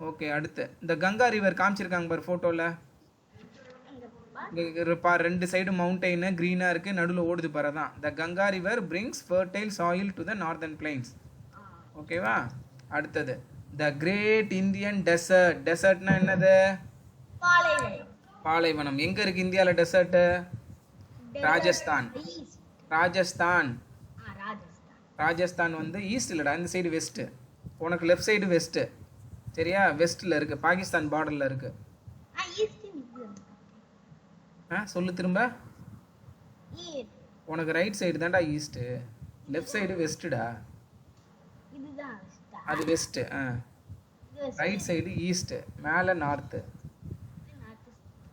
ஓகே, அடுத்து இந்த கங்கா ரிவர் காமிச்சிருக்காங்க பாரு ஃபோட்டோவில். பார், 2 சைடு மவுண்டெயின் க்ரீனாக இருக்குது, நடுவில் ஓடுது பாரு. தான் the Ganga river brings fertile soil to the northern plains. ஓகேவா? அடுத்தது, த கிரேட் இந்தியன் டெசர்ட். டெசர்ட்னா என்னது? பாலைவனம். எங்க இருக்கு இந்தியாவில் டெசர்ட்டு? ராஜஸ்தான். ராஜஸ்தான். ராஜஸ்தான் வந்து ஈஸ்ட் இல்லடா, இந்த சைடு வெஸ்ட்டு. உனக்கு லெஃப்ட் சைடு வெஸ்ட்டு. சரியா? வெஸ்ட்டில் இருக்கு, பாகிஸ்தான் பார்டரில் இருக்கு. சொல்லு திரும்ப. உனக்கு ரைட் சைடு தான்டா ஈஸ்ட்டு, லெஃப்ட் சைடு வெஸ்ட்டுடா. அது வெஸ்ட்டு. ரைட் சைடு ஈஸ்ட்டு, மேலே நார்த்து,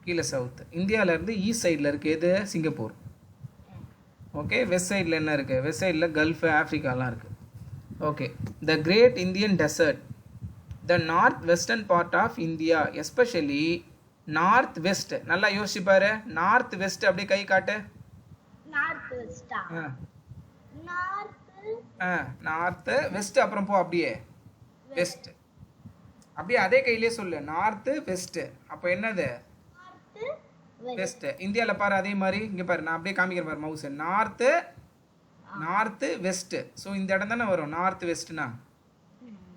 கீழே சவுத்து. இந்தியாவிலேருந்து ஈஸ்ட் சைடில் இருக்குது எது? சிங்கப்பூர். ஓகே, வெஸ்ட் சைடில் என்ன இருக்குது? வெஸ்ட் சைடில் கல்ஃபு, ஆஃப்ரிக்காலாம் இருக்குது. Okay, the great Indian desert. The north western part of India, especially north west. நல்லா யோசிப்பாரு. நார்த் வெஸ்ட் அப்படியே கை காட்டு. நார்த்து வெஸ்ட், அப்புறம் போ அப்படியே வெஸ்ட். அப்படியே அதே கையிலே சொல்லு, நார்த்து வெஸ்ட். அப்போ என்னது? வெஸ்ட். இந்தியாவில் பாரு அதே மாதிரி. இங்கே பாரு, நான் அப்படியே காமிக்கிறேன் பாரு மவுஸ். North west. ஸோ இந்த இடம் தானே வரும் நார்த் வெஸ்ட்னா.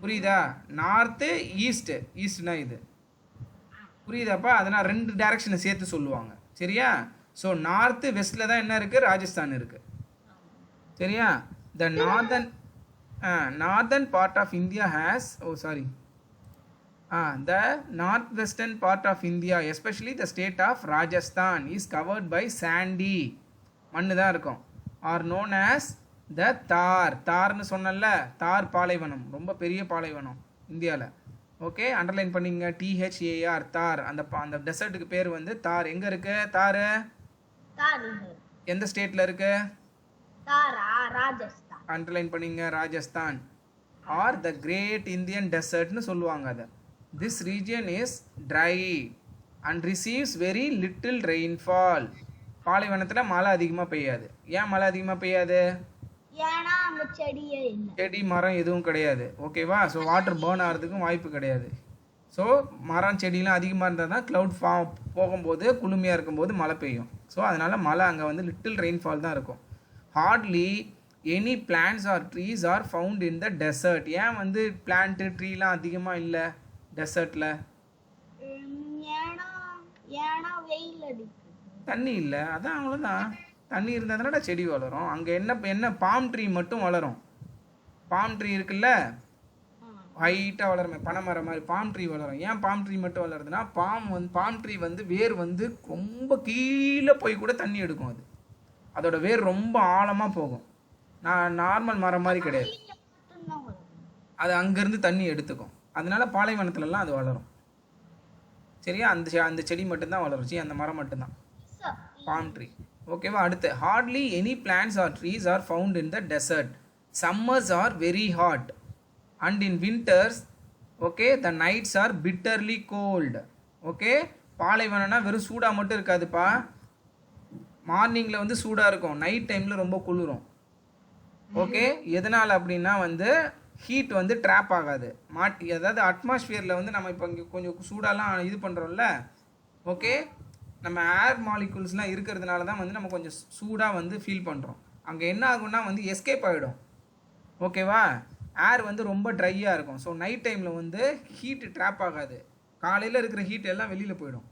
புரியுதா? North east. ஈஸ்ட்னா இது. புரியுதாப்பா? அதனால் 2 டைரக்ஷனை சேர்த்து சொல்லுவாங்க. சரியா? ஸோ நார்த்து வெஸ்ட்டில் தான் என்ன இருக்குது? ராஜஸ்தான் இருக்குது. சரியா? The northern part of India has the northwestern part of India, especially the state of Rajasthan, is covered by sandy. மண்ணு தான் இருக்கும். ஆர் known as the தார்னு சொன்னல, தார் பாலைவனம். ரொம்ப பெரிய பாலைவனம் இந்தியாவில். ஓகே, அண்டர்லைன் பண்ணிங்க. THAR, தார். அந்த டெசர்ட்டுக்கு பேர் வந்து தார். எங்கே இருக்கு தார்? எந்த ஸ்டேட்டில் இருக்கு? அண்டர்லைன் பண்ணிங்க, Rajasthan. Are the great Indian டெசர்ட்னு சொல்லுவாங்க அதை. This region is dry and receives very little rainfall. பாலைவனத்தில் மழை அதிகமாக பெய்யாது. ஏன் மழை அதிகமாக பெய்யாது? ஏன்னா அங்க செடி மரம் எதுவும் கிடையாது. ஓகேவா? ஸோ வாட்டர் பேர்ன் ஆகிறதுக்கும் வாய்ப்பு கிடையாது. ஸோ மரம் செடியெலாம் அதிகமாக இருந்தால் தான் க்ளவுட் போகும்போது குளுமையாக இருக்கும்போது மழை பெய்யும். ஸோ அதனால் மழை அங்கே வந்து லிட்டில் ரெயின்ஃபால் தான் இருக்கும். Hardly any plants or trees are found in the desert. ஏன் வந்து பிளான்ட்டு ட்ரீலாம் அதிகமாக இல்லை டெசர்ட்டில்? ஏன்னா ஏன்னா வெயில் அடிக்குது. தண்ணி இல்லை, அதான் அவ்வளோதான். தண்ணி இருந்தால் தானடா செடி வளரும். அங்கே என்ன பாம் ட்ரீ மட்டும் வளரும். பாம் ட்ரீ இருக்குல்ல, ஹைட்டாக வளருமே பனைமரம் மாதிரி பாம் ட்ரீ வளரும். ஏன் பாம் ட்ரீ மட்டும் வளருதுன்னா பாம் ட்ரீ வந்து வேர் வந்து ரொம்ப கீழே போய் கூட தண்ணி எடுக்கும். அதோட வேர் ரொம்ப ஆழமாக போகும். நார்மல் மரம் மாதிரி கிடையாது. அது அங்கேருந்து தண்ணி எடுத்துக்கும். அதனால பாலைவனத்துலலாம் அது வளரும். சரியா? அந்த செடி மட்டும்தான் வளரும். அந்த மரம் மட்டும்தான் பாம் ட்ரீ. ஓகேவா? அடுத்து hardly any plants or trees are found in the desert. Summers are very hot and in winters okay the nights are bitterly cold. Okay, பாலைவனம்னா வெறும் சூடாக மட்டும் இருக்காதுப்பா. மார்னிங்கில் வந்து சூடாக இருக்கும், நைட் டைமில் ரொம்ப குளிரும். ஓகே, எதனால் அப்படின்னா வந்து ஹீட் வந்து ட்ராப் ஆகாது. அதாவது அட்மாஸ்ஃபியரில் வந்து நம்ம இப்போ இங்கே கொஞ்சம் சூடாலாம் இது பண்ணுறோம்ல. ஓகே, நம்ம ஏர் மாலிகுல்ஸ்லாம் இருக்கிறதுனால தான் வந்து நம்ம கொஞ்சம் சூடாக வந்து ஃபீல் பண்ணுறோம். அங்கே என்ன ஆகும்னா வந்து எஸ்கேப் ஆகிடும். ஓகேவா? ஏர் வந்து ரொம்ப ட்ரையாக இருக்கும். ஸோ நைட் டைமில் வந்து ஹீட்டு ட்ராப் ஆகாது. காலையில் இருக்கிற ஹீட் எல்லாம் வெளியில் போயிடும்.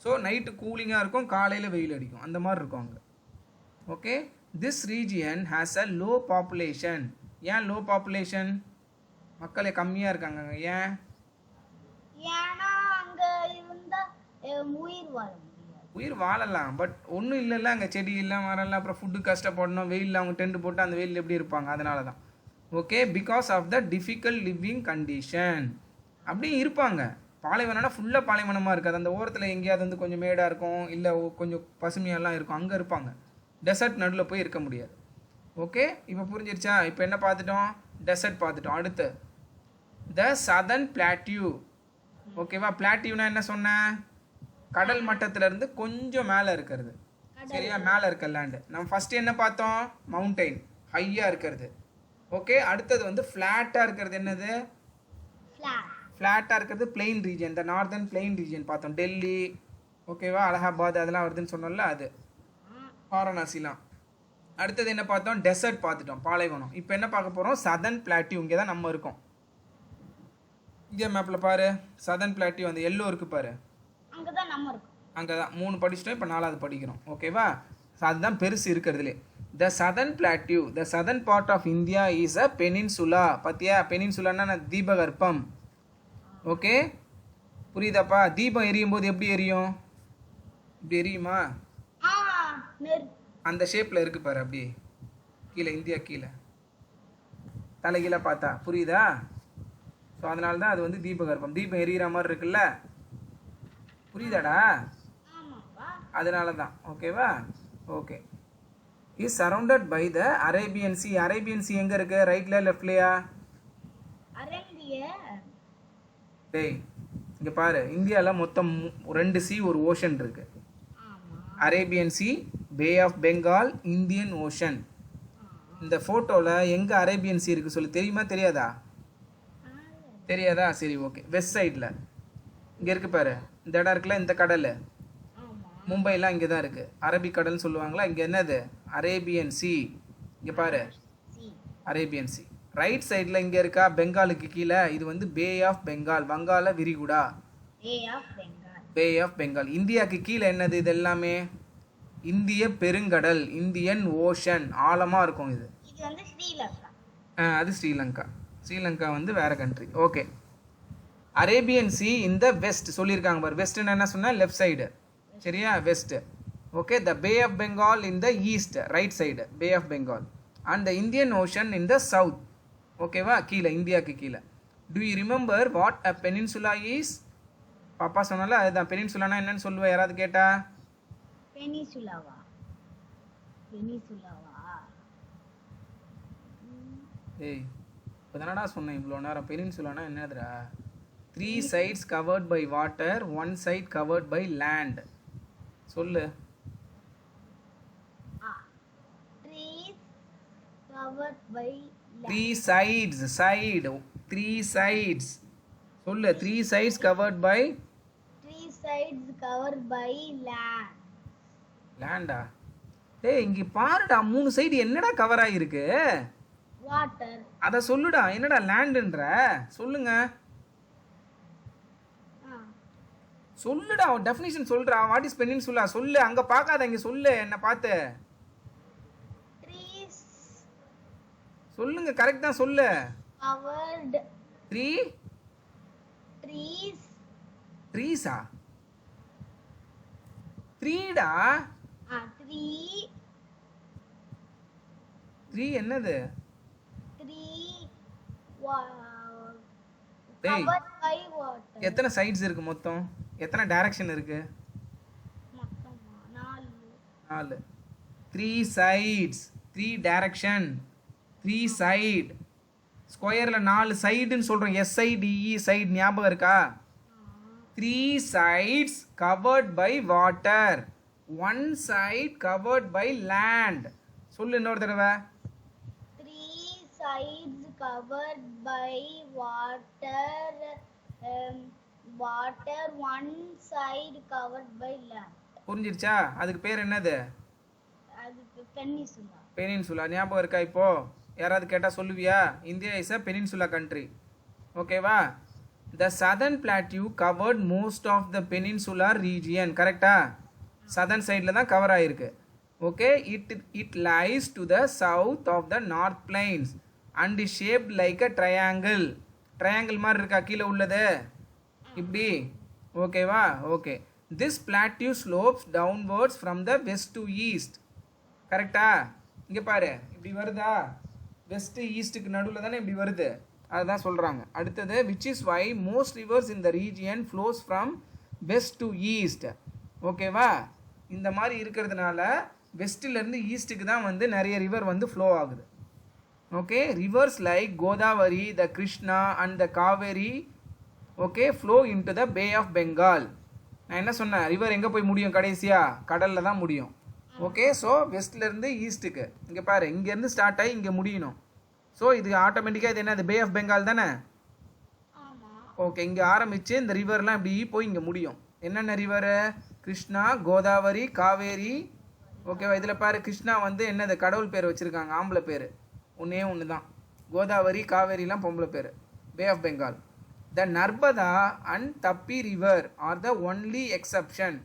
ஸோ நைட்டு கூலிங்காக இருக்கும், காலையில் வெயில் அடிக்கும். அந்த மாதிரி இருக்கும் அங்கே. Okay, this region has a low population. ஏன் லோ பாப்புலேஷன்? மக்களே கம்மியாக இருக்காங்க. ஏன்? ஏன்னா அங்க இருந்தா உயிர் வாழ முடியாது. உயிர் வாழலாம், பட் ஒன்றும் இல்லைல்ல அங்கே. செடி இல்லை, மரம் இல்லை, அப்புறம் ஃபுட்டு கஷ்டப்படணும். வெயிலில் அவங்க டென்ட் போட்டு அந்த வெயிலில் எப்படி இருப்பாங்க? அதனால தான். Okay, because of the difficult living condition. அப்படியும் இருப்பாங்க. பாலைவனம்னா ஃபுல்லாக பாலைவனமாக இருக்காது. அந்த ஓரத்தில் எங்கேயாவது வந்து கொஞ்சம் மேடாக இருக்கும், இல்லை கொஞ்சம் பசுமையெல்லாம் இருக்கும், அங்கே இருப்பாங்க. டெசர்ட் நடுவில் போய் இருக்க முடியாது. ஓகே, இப்போ புரிஞ்சிருச்சா? இப்போ என்ன பார்த்துட்டோம்? டெசர்ட் பார்த்துட்டோம். அடுத்து த சதர்ன் பிளாட்டியூ. ஓகேவா? பிளாட்டியூனா என்ன சொன்னேன்? கடல் மட்டத்திலேருந்து கொஞ்சம் மேலே இருக்கிறது. சரியா? மேலே இருக்க லேண்டு. நம்ம ஃபஸ்ட்டு என்ன பார்த்தோம்? மவுண்டெயின், ஹையாக இருக்கிறது. ஓகே, அடுத்தது வந்து ஃப்ளாட்டாக இருக்கிறது. என்னது? ஃப்ளாட்டாக இருக்கிறது பிளெயின் ரீஜன். இந்த நார்தர்ன் பிளெயின் ரீஜன் பார்த்தோம். டெல்லி, ஓகேவா, அலகாபாத் அதெல்லாம் வருதுன்னு சொன்னோம்ல, அது வாரணாசிலாம். அடுத்தது என்ன பார்த்தோம்? டெசர்ட் பார்த்துட்டோம், பாலைவனம். இப்போ என்ன பார்க்க போகிறோம்? Southern plateau. இங்கே தான் நம்ம இருக்கோம். இந்தியா மேப்பில் பாரு, சதர்ன் பிளாட்டியூ அந்த எல்லோ இருக்குது பாரு, அங்கே தான் நம்ம இருக்கோம். அங்கே தான் 3 படிச்சிட்டோம், இப்போ 4வது படிக்கிறோம். ஓகேவா? அதுதான் பெருசு இருக்கிறதுலே. The southern plateau, the southern part of India is a peninsula. பார்த்தியா? பெனின்சுலான்னா தீபகற்பம். ஓகே, புரியுதாப்பா? தீபம் எரியும் போது எப்படி எரியும்? இப்படி எரியுமா? அந்த ஷேப்பில் இருக்கு பாரு, அப்படியே கீழே, இந்தியா கீழே தலைகீழ பார்த்தா. புரியுதா? ஸோ அதனால தான் அது வந்து தீபகற்பம். தீபம் எரியிற மாதிரி இருக்குல்ல, புரியுதாடா? அதனால தான். ஓகேவா? Okay, is surrounded by the Arabian Sea. Arabian Sea எங்கே இருக்கு? ரைட்ல லெஃப்ட்லையா? டேய் இங்கே பாரு, இந்தியாவில் மொத்தம் 2 சி, ஒரு ஓஷன் இருக்கு. Arabian C, pay of Bengal, Indian Ocean. இந்த ஃபோட்டோவில் எங்கே அரேபியன் சி இருக்குது சொல்லு. தெரியுமா தெரியாதா? தெரியாதா? சரி, ஓகே. வெஸ்ட் சைடில் இங்கே இருக்கு பாரு, இந்த இடம் இருக்குல்ல, இந்த கடல், மும்பைலாம் இங்கே தான் இருக்குது. அரபிக்கடல்னு சொல்லுவாங்களா, இங்கே என்னது? Arabian sea. இங்கே பாரு, அரேபியன் சி. ரைட் சைடில் இங்கே இருக்கா, பெங்காலுக்கு கீழே, இது வந்து பே ஆஃப் பெங்கால், வங்காள விரிகுடா, பே ஆஃப் பெங்கால். இந்தியாவுக்கு கீழே என்னது? இது எல்லாமே இந்திய பெருங்கடல், இந்தியன் ஓஷன், ஆழமாக இருக்கும் இது. அது ஸ்ரீலங்கா. ஸ்ரீலங்கா வந்து வேற கண்ட்ரி. ஓகே, அரேபியன் சி இந்த வெஸ்ட் சொல்லியிருக்காங்க பாரு. வெஸ்ட்னு என்ன சொன்னால் லெஃப்ட் சைடு. சரியா? West. Okay, the Bay of Bengal in the east, right side Bay of Bengal. And the Indian Ocean in the south. ஓகேவா? கீழே, இந்தியாவுக்கு கீழே. Do you remember what a peninsula is? பாப்பா சொன்னால அதுதான். பெனின்சுலானா என்னன்னு சொல்லுவா யாராவது கேட்டா? பெனின்சுலாவா? ஏய், இப்போ தானடா சொன்னேன் இவ்வளோ நேரம். பெனின்சுலானா என்னதுடா? 3 sides covered by water, 1 side covered by land. சொல்லு. Trees covered by land. 3 sides, side, 3 sides. சொல்லு. 3 sides covered by 3 sides covered by land. லேண்டா? டேய் இங்க பாருடா 3 சைடு என்னடா கவர் ஆகிருக்கு? வாட்டர். அதை சொல்லுடா, என்னடா லேண்டுன்ற? சொல்லுங்க, சொல்லுடா, டெஃபினிஷன் சொல்றா. What is peninsula? சொல்லு, அங்க பார்க்காத, இங்க சொல்லு, என்ன பார்த்து ட்ரீஸ் சொல்லுங்க. கரெக்ட் தான், சொல்லு. கவர்டு. Three trees. ட்ரீஸா? த்ரீடா. த்ரீ. த்ரீ என்னது? த்ரீ டேய் கவர்ட் பை வாட்டர். எத்தனை சைட்ஸ் இருக்கு மொத்தம்? எத்தனை டைரக்ஷன் இருக்கு? மொத்தமா 4. 4. 3 சைட்ஸ், 3 டைரக்ஷன், 3 சைடு. ஸ்கொயர்ல 4 சைடுன்னு சொல்றோம். SIDE சைடு, ஞாபகம் இருக்கா? 3 sides covered by water, 1 side covered by land. சொல்லு இன்னொரு தடவை. 3 sides covered by water. Water, 1 side covered by land. புரிஞ்சிருச்சா? அதுக்கு பேர் என்னது? அதுக்கு பெனின்சுலா. பெனின்சுலா. ஞாபகம் இருக்கா? இப்போ யாராவது கேட்டா சொல்லுவியா? India is a peninsula country. ஓகேவா? The southern plateau covered most of the peninsular region. கரெக்டா? southern sideல தான் கவர் ஆயிருக்கு. Okay, it lies to the south of the north plains and is shaped like a triangle. Triangle மாதிரி இருக்கா கீழே உள்ளது? இப்படி. ஓகேவா? Okay. This plateau slopes downwards from the west to east. கரெக்டா? இங்கே பாரு, இப்படி வருதா? வெஸ்ட் ஈஸ்ட்டுக்கு நடுவில் தானே இப்படி வருது. அதுதான் சொல்கிறாங்க. அடுத்தது, which is why most rivers in the region flows from west to east. ஓகேவா? இந்த மாதிரி இருக்கிறதுனால வெஸ்ட்லேருந்து ஈஸ்ட்டுக்கு தான் வந்து நிறைய ரிவர் வந்து ஃப்ளோ ஆகுது. Okay, rivers like Godavari, the Krishna and the Kaveri, okay, flow into the Bay of Bengal. நான் என்ன சொன்னேன்? ரிவர் எங்கே போய் முடியும் கடைசியாக? கடலில் தான் முடியும். ஓகே, ஸோ வெஸ்ட்லேருந்து ஈஸ்ட்டுக்கு இங்கே பாரு, இங்கேருந்து ஸ்டார்ட் ஆகி இங்கே முடியணும். ஸோ இது ஆட்டோமேட்டிக்காக இது என்னது? பே ஆஃப் பெங்கால் தானே? ஓகே, இங்கே ஆரம்பித்து இந்த ரிவர்லாம் இப்படி போய் இங்கே முடியும். என்னென்ன ரிவரு? கிருஷ்ணா, கோதாவரி, காவேரி. ஓகேவா? இதில் பாரு, கிருஷ்ணா வந்து என்னது? கடவுள் பேர் வச்சுருக்காங்க, ஆம்பளை பேர். ஒன்றே ஒன்று தான். கோதாவரி, காவேரிலாம் பொம்பளை பேர். Bay of Bengal. The Narmada and Tapi river are the only exception.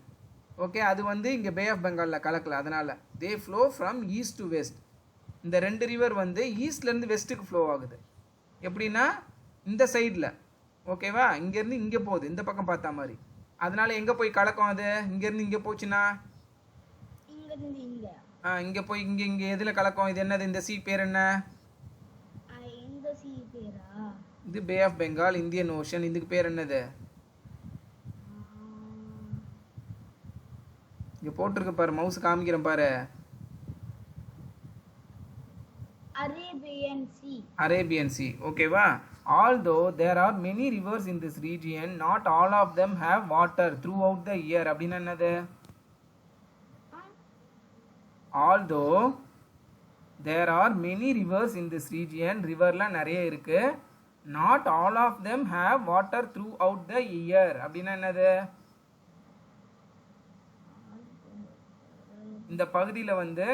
Okay, அது வந்து இங்கே பே ஆஃப் பெங்காலில் கலக்கல. அதனால் they flow from east to west. இந்த 2 ரிவர் வந்து ஈஸ்ட்லேருந்து வெஸ்ட்டுக்கு ஃப்ளோ ஆகுது. எப்படின்னா இந்த சைடில். ஓகேவா? இங்கேருந்து இங்கே போகுது, இந்த பக்கம் பார்த்தா மாதிரி. அதனால எங்கே போய் கலக்கும் அது? இங்கேருந்து இங்கே போச்சுன்னா இங்கே போய் இங்கே எதில் கலக்கும்? இது என்னது? இந்த சி பேர் என்ன? இது பே ஆஃப் பெங்கால், இந்தியன் ஓஷன். இதுக்கு பேர் என்னது? இங்கே போட்டிருக்கு பாரு, மவுஸ் காமிக்கிறேன் பாரு. Arabian Sea. Arabian Sea. ஓகேவா? Although there are many rivers in this region, not all of them have water throughout the year. அப்படின்னா என்னது? Although there are many rivers in this region, riverலாம் நிறைய இருக்கு, not all of them have water throughout the year. அப்படின்னா என்னது? இந்த பகுதியில் வந்து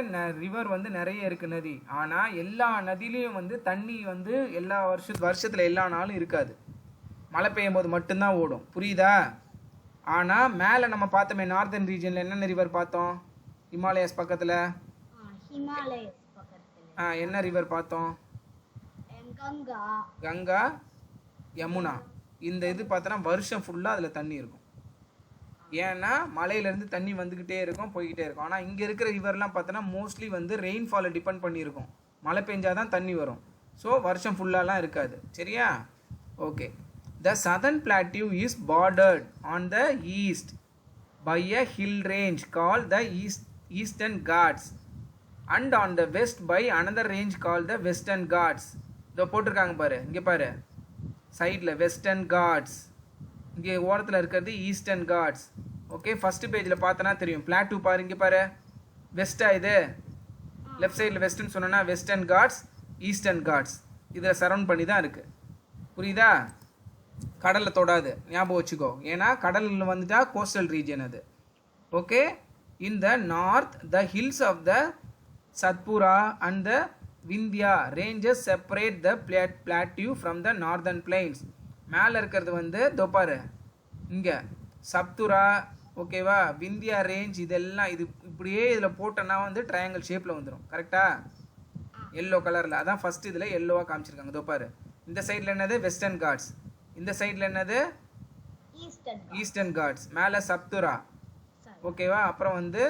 river வந்து நிறைய இருக்குது, நதி. ஆனால் எல்லா நதியிலையும் வந்து தண்ணி வந்து எல்லா வருஷத்தில் எல்லா நாளும் இருக்காது. மழை பெய்யும் போது மட்டும்தான் ஓடும். புரியுதா? ஆனால் மேலே நம்ம பார்த்தோமே நார்தர்ன் ரீஜனில் என்னென்ன ரிவர் பார்த்தோம்? ஹிமாலயஸ் பக்கத்தில் என்ன ரிவர் பார்த்தோம்? கங்கா, யமுனா. இந்த இது பார்த்தோன்னா வருஷம் ஃபுல்லாக அதில் தண்ணி இருக்கும். ஏன்னா மலையிலேருந்து தண்ணி வந்துக்கிட்டே இருக்கும், போய்கிட்டே இருக்கும். ஆனால் இங்கே இருக்கிற ரிவர்லாம் பார்த்தோன்னா மோஸ்ட்லி வந்து ரெயின்ஃபாலை டிபெண்ட் பண்ணியிருக்கும். மழை பெஞ்சாதான் தண்ணி வரும். ஸோ வருஷம் ஃபுல்லாலாம் இருக்காது. சரியா? Okay. The southern plateau is bordered on the east by a hill range call the Eastern Ghats and on the west by another range call the Western Ghats. இதோ போட்டிருக்காங்க பாரு, இங்கே பாரு சைடில் வெஸ்டர்ன் காட்ஸ், இங்கே ஓரத்தில் இருக்கிறது ஈஸ்டர்ன் காட்ஸ். ஓகே, ஃபஸ்ட்டு பேஜில் பார்த்தோன்னா தெரியும். பிளாட்டூ பாரு, இங்கே பாரு, வெஸ்டா இது? லெஃப்ட் சைடில் வெஸ்டர்ன் சொன்னோன்னா வெஸ்டர்ன் காட்ஸ், ஈஸ்டர்ன் காட்ஸ். இதில் சரௌண்ட் பண்ணி தான் இருக்குது. புரியுதா? கடலில் தொடாது, ஞாபகம் வச்சுக்கோ. ஏன்னா கடலில் வந்துட்டா கோஸ்டல் ரீஜன் அது. Okay, In the north, the hills of the Satpura and the Vindhya ranges separate the plateau from the northern plains. மேலே இருக்கிறது வந்து தோப்பாரு இங்கே சப்துரா ஓகேவா விந்தியா ரேஞ்ச் இதெல்லாம் இது இப்படியே இதில் போட்டோன்னா வந்து ட்ரையாங்கிள் ஷேப்பில் வந்துடும் கரெக்டா எல்லோ கலரில் அதான் ஃபஸ்ட் இதில் எல்லோவாக காமிச்சிருக்காங்க தோப்பாரு இந்த சைடில் என்னது வெஸ்டர்ன் காட்ஸ் இந்த சைடில் என்னது ஈஸ்டர்ன் காட்ஸ் மேலே சப்துரா ஓகேவா அப்புறம் வந்து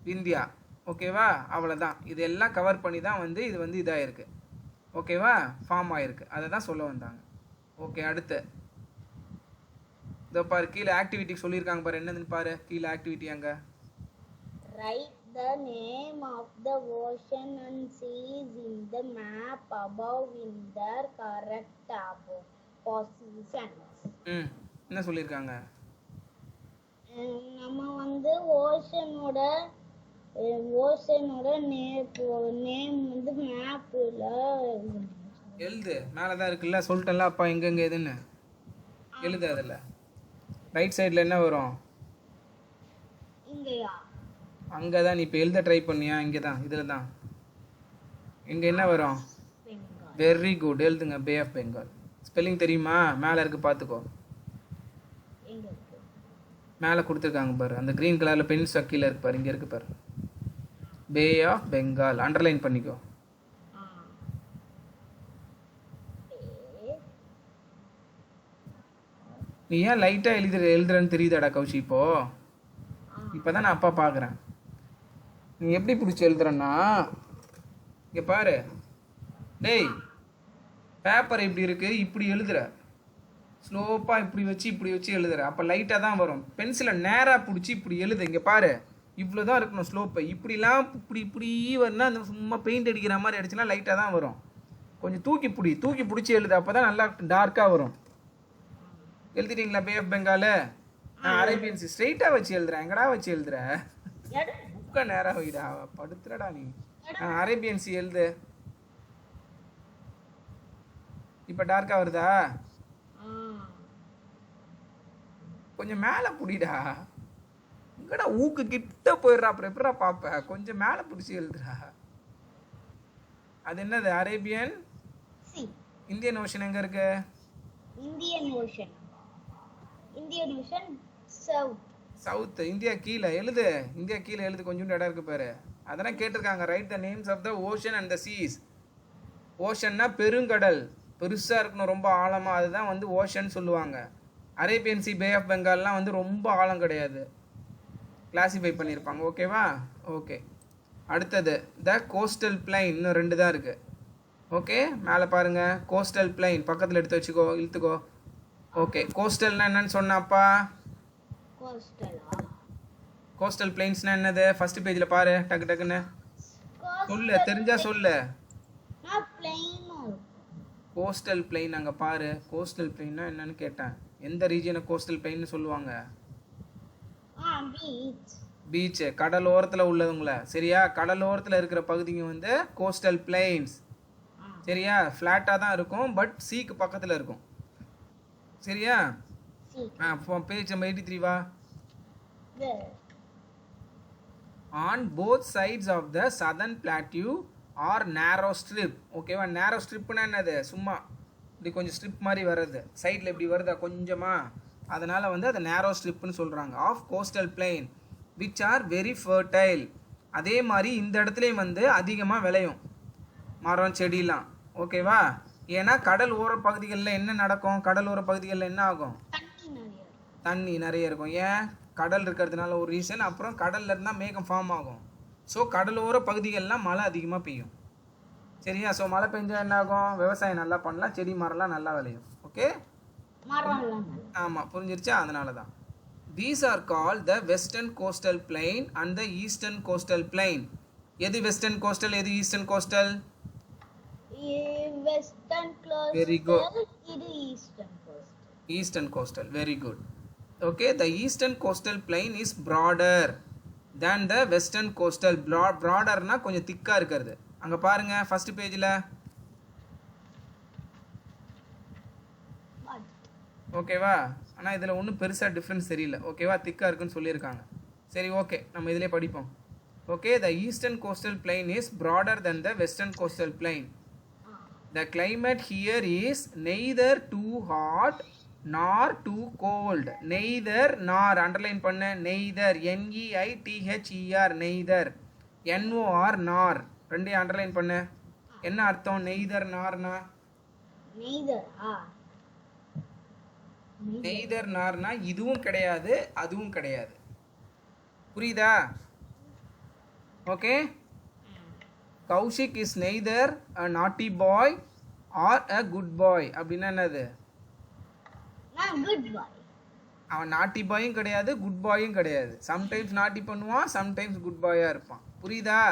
விந்தியா ஓகேவா அவ்வளோதான் இது எல்லாம் கவர் பண்ணி தான் வந்து இது வந்து இதாகிருக்கு ஓகேவா ஃபார்ம் ஆகிருக்கு அதை தான் சொல்ல வந்தாங்க ஓகே அடுத்து இதோ பாரு கீழே ஆக்டிவிட்டி சொல்லியிருக்காங்க பாரு என்னதுன்னு பாரு கீழே ஆக்டிவிட்டி அங்கே Write the name of the ocean and seas in the map above in their correct positions. என்ன சொல்லியிருக்காங்க நம்ம வந்து ஓஷனோட நேம் வந்து மேப்பில் எழுது மேலே தான் இருக்குல்ல சொல்லிட்டேன்ல அப்பா எங்கெங்க எதுன்னு எழுது அதில் ரைட் சைடில் என்ன வரும் இங்கயா அங்கே தான் நீ இப்போ எழுத ட்ரை பண்ணியா இங்கே தான் இதில் தான் இங்கே என்ன வரும் வெரி குட் எழுதுங்க பே ஆஃப் பெங்கால் ஸ்பெல்லிங் தெரியுமா மேலே இருக்குது பார்த்துக்கோ மேலே கொடுத்துருக்காங்க பாரு அந்த க்ரீன் கலரில் பென் கீழே இருக்கு பாரு இங்கே இருக்கு பாரு பே ஆஃப் பெங்கால் அண்டர்லைன் பண்ணிக்கோ நீ ஏன் லைட்டாக எழுதுறேன்னு தெரியுதாடா கௌஷி இப்போ தான் நான் அப்பா பார்க்குறேன் நீ எப்படி பிடிச்சி எழுதுறன்னா இங்கே பாரு டேய் பேப்பர் இப்படி இருக்குது இப்படி எழுதுற ஸ்லோப்பாக இப்படி வச்சு எழுதுற அப்போ லைட்டாக தான் வரும் பென்சிலை நேராக பிடிச்சி இப்படி எழுது இங்கே பாரு இவ்வளோ தான் இருக்கணும் ஸ்லோப்பு இப்படிலாம் இப்படி வரணும்னா அந்த சும்மா பெயிண்ட் அடிக்கிற மாதிரி அடிச்சுன்னா லைட்டாக தான் வரும் கொஞ்சம் தூக்கி பிடிச்சி எழுது அப்போ தான் நல்லா டார்க்காக வரும் எழுதிட்டீங்களா பே ஆஃப் பெங்கால் நான் அரேபியன்ஸ் ஸ்ட்ரெயிட்டாக வச்சு எழுதுறேன் எங்கடா வச்சு எழுதுற புக்கை நேராக வைடா படுத்துறடா நீ அரேபியன்ஸ் எழுது இப்போ டார்க்காக வருதா கொஞ்சம் மேலே பிடிடா எங்கடா ஊக்கு கிட்ட போயிடுறா அப்புறம் எப்படா பார்ப்ப கொஞ்சம் மேலே பிடிச்சி எழுதுறா அது என்னது அரேபியன் இந்தியன் ஓஷன் எங்கே இருக்கு இந்தியன் ஓஷன் சவுத் இந்தியா கீழே எழுது கொஞ்சோண்டு இடம் இருக்கு பாரு அதெல்லாம் கேட்டிருக்காங்க write the names of the ocean and the seas ஓஷன்னா பெருங்கடல் பெருசாக இருக்கணும் ரொம்ப ஆழமாக அதுதான் வந்து ஓஷன் சொல்லுவாங்க அரேபியன் சி பே ஆஃப் பெங்கால்லாம் வந்து ரொம்ப ஆழம் கிடையாது கிளாசிஃபை பண்ணியிருப்பாங்க ஓகேவா ஓகே அடுத்தது த கோஸ்டல் பிளைன் இன்னும் 2 தான் இருக்குது ஓகே மேலே பாருங்கள் கோஸ்டல் பிளைன் பக்கத்தில் எடுத்து வச்சுக்கோ இழுத்துக்கோ ஓகே கோஸ்டல்னா என்னன்னு சொன்னாப்பா கோஸ்டல் பிளைன்ஸ்னா என்னது ஃபர்ஸ்ட் பேஜில் பாரு டக்குன்னு சொல்லு தெரிஞ்சா சொல்லு கோஸ்டல் பிளைன் அங்கே பாரு கோஸ்டல் பிளைன்னா என்னன்னு கேட்டேன் எந்த ரீஜனை கோஸ்டல் பிளைன்னு சொல்லுவாங்க பீச் கடல் ஓரத்தில் உள்ளவங்கள சரியா கடல் ஓரத்தில் இருக்கிற பகுதிங்க வந்து கோஸ்டல் பிளைன்ஸ் சரியா ஃப்ளாட்டாக தான் இருக்கும் பட் சீக்கு பக்கத்தில் இருக்கும் சரியா பேஜ் நம்பர் 83 வா on both sides of the southern plateau or narrow strip ஓகேவா narrow stripனா என்னது சும்மா இப்படி கொஞ்சம் ஸ்ட்ரிப் மாதிரி வர்றது சைடில் இப்படி வருதா கொஞ்சமா அதனால் வந்து அதை நேரோ ஸ்ட்ரிப்னு சொல்கிறாங்க of coastal plain which are very fertile அதே மாதிரி இந்த இடத்துலையும் வந்து அதிகமாக விளையும் மரம் செடிலாம் ஓகேவா ஏன்னா கடல் ஓர பகுதிகளில் என்ன நடக்கும் கடல் ஓர பகுதிகளில் என்ன ஆகும் தண்ணி நிறைய இருக்கும் ஏன் கடல் இருக்கிறதுனால ஒரு ரீசன் அப்புறம் கடல்ல இருந்தால் மேகம் ஃபார்ம் ஆகும் ஸோ கடலோர பகுதிகளெலாம் மழை அதிகமாக பெய்யும் சரியா ஸோ மழை பெஞ்சா என்ன ஆகும் விவசாயம் நல்லா பண்ணலாம் செடி மரம்லாம் நல்லா விளையும் ஓகே ஆமாம் புரிஞ்சிருச்சா அதனால தான் these are call the western coastal plain and the eastern coastal plain எது வெஸ்டர்ன் கோஸ்டல் எது eastern coastal very good eastern coastal very good okay the eastern coastal plain is broader than the western coastal broader na கொஞ்சம் திக்கா இருக்குது அங்க பாருங்க first பேஜ்ல ஓகேவா ஆனா இதுல ஒன்றும் பெருசா டிஃபரன்ஸ் தெரியல ஓகேவா திக்கா இருக்குன்னு சொல்லியிருக்காங்க சரி ஓகே நம்ம இதிலே படிப்போம். Okay, the eastern coastal plain is broader than the western coastal plain. The climate here is neither too hot nor too cold. Neither nor underline பண்ண neither neither neither nor nor ரெண்டையும் underline பண்ண. என்ன அர்த்தம் neither norனா? neither neither norனா இதுவும் கிடையாது அதுவும் கிடையாது. புரியுதா? ஓகே, கௌஷிக் இஸ் நெய்தர் அ நாட்டி பாய் ஆர் அ குட் பாய். அப்படின்னா என்னது? good boy. அவன் நாட்டி பாயும் கிடையாது குட் பாயும் கிடையாது. சம்டைம்ஸ் நாட்டி பண்ணுவான், சம்டைம்ஸ் குட் பாயாக இருப்பான். புரியுதா?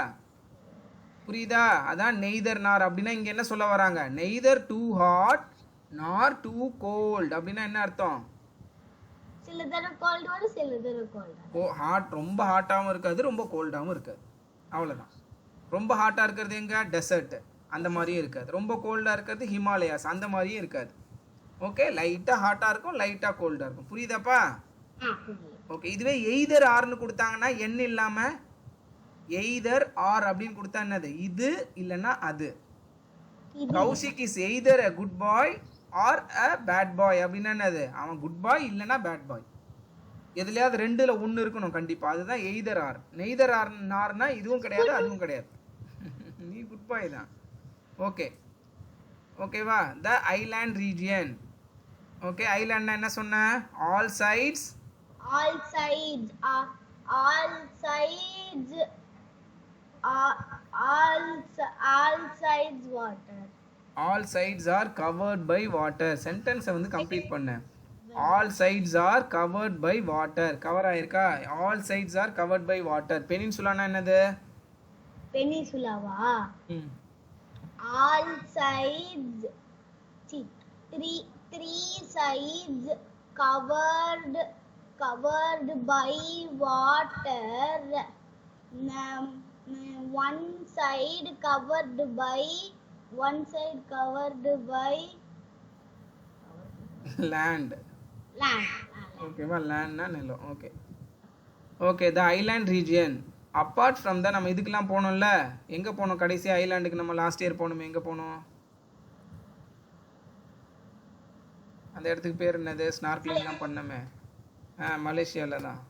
புரியுதா? அதான் நெய்தர் நார். அப்படின்னா இங்கே என்ன சொல்ல வராங்க? நெய்தர் டூ ஹாட் நார் டூ கோல்ட். அப்படின்னா என்ன அர்த்தம்? சில தடவை கோல்ட் வரும், சில தடவை கோல்ட் ஹாட், ரொம்ப ஹாட்டாகவும் இருக்காது, ரொம்ப கோல்டாகவும் இருக்காது. அவ்வளோதான். ரொம்ப ஹாட்டாக இருக்கிறது எங்கே? டெசர்ட், அந்த மாதிரியும் இருக்காது. ரொம்ப கோல்டாக இருக்கிறது ஹிமாலயாஸ், அந்த மாதிரியும் இருக்காது. ஓகே, லைட்டாக ஹாட்டாக இருக்கும், லைட்டாக கோல்டாக இருக்கும். புரியுதாப்பா? ஓகே, இதுவே எய்தர் ஆர்னு கொடுத்தாங்கன்னா எண் இல்லாமல் எய்தர் ஆர் அப்படின்னு கொடுத்தா என்னது? இது இல்லைன்னா அது. Kaushik is either a good boy or a bad boy. அப்படின்னா என்னது? அவன் குட் பாய் இல்லைன்னா பேட் பாய். எதுலையாவது ரெண்டுல ஒன்று இருக்கணும் கண்டிப்பாக. அதுதான் எய்தர் ஆர். நெய்தர் ஆர் நார்னா இதுவும் கிடையாது அதுவும் கிடையாது. நீ குட் பாய் தான். ஓகே, ஓகேவா? The island region. ஓகே, ஐலாண்ட்னா என்ன சொன்ன? All sides all sides are all sides all sides water. All sides are covered by water. சென்டென்ஸை வந்து கம்ப்ளீட் பண்ண. All sides are covered by water. Cover ஆயிருக்கா? All sides are covered by water. பெனின்சுலானா என்னது? பெனின்சுலாவா? all sides three sides covered by water. One side covered by land. ஓகேவா? லேண்ட்னா நிலம். Okay, okay. The island region apart from த, நம்ம இதுக்கெல்லாம் போனோம்ல, எங்கே போனோம் கடைசி? ஐலாண்டுக்கு நம்ம லாஸ்ட் இயர் போனோமே, எங்கே போனோம்? அந்த இடத்துக்கு பேர் என்னது? ஸ்னார்க்லிங்லாம் பண்ணோமே. மலேசியாவில் தான்.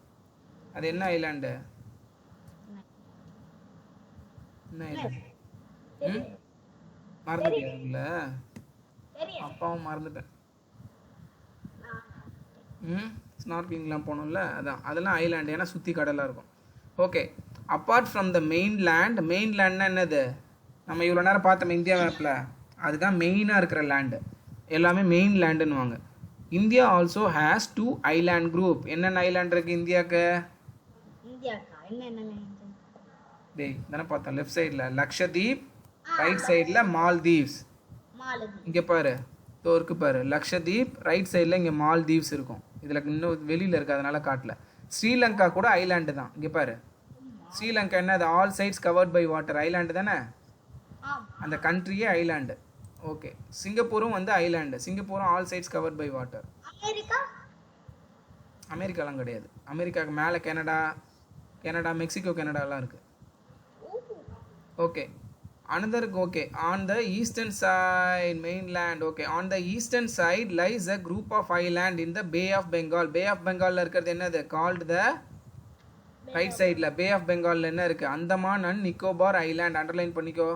அது என்ன ஐலாண்டு? என்ன ஐலாண்டு? மறந்துட்டியாங்கள? அப்பாவும் மறந்துட்டேன். ஸ்னார்க்லிங்லாம் போனோம்ல, அதான். அதெல்லாம் ஐலாண்டு, ஏன்னா சுற்றி கடலாக இருக்கும். Okay, apart from the mainland. மெயின்லேண்ட்னா என்னது? நம்ம இவ்வளோ நேரம் பார்த்தோம் இந்தியா மேப்பில், அதுதான் மெயினாக இருக்கிற லேண்டு. எல்லாமே மெயின் லேண்டுன்னுவாங்க. India also has 2 island group. என்னென்ன ஐலாண்ட் இருக்குது இந்தியாவுக்கு? டேய் தானே பார்த்தோம். லெஃப்ட் சைடில் லக்ஷதீப், ரைட் சைடில் மால்தீவ்ஸ். இங்கே பாரு, இருக்கு பாரு லக்ஷதீப். ரைட் சைடில் இங்கே மால்தீவ்ஸ் இருக்கும். இதில் இன்னும் வெளியில் இருக்குது, அதனால காட்டல. ஸ்ரீலங்கா கூட ஐலாண்டு தான். இங்கே பாரு, ஸ்ரீலங்கா என்னது? All sides covered by water. Island தானே, அந்த கண்ட்ரியே ஐலாண்டு. ஓகே, சிங்கப்பூரும் வந்து ஐலாண்டு. சிங்கப்பூரும் all sides covered by water. அமெரிக்காலாம் கிடையாது. அமெரிக்காவுக்கு மேலே கனடா, மெக்சிகோ, கனடாலாம் இருக்குது. Okay, another. Okay, on the eastern side mainland. Okay, on the eastern side lies a group of island in the Bay of Bengal. Bay of Bengal la irukradhu enna? Called the right side la Bay of Bengal la enna irukku? Andaman and Nicobar Island. Underline பண்ணிக்கோ.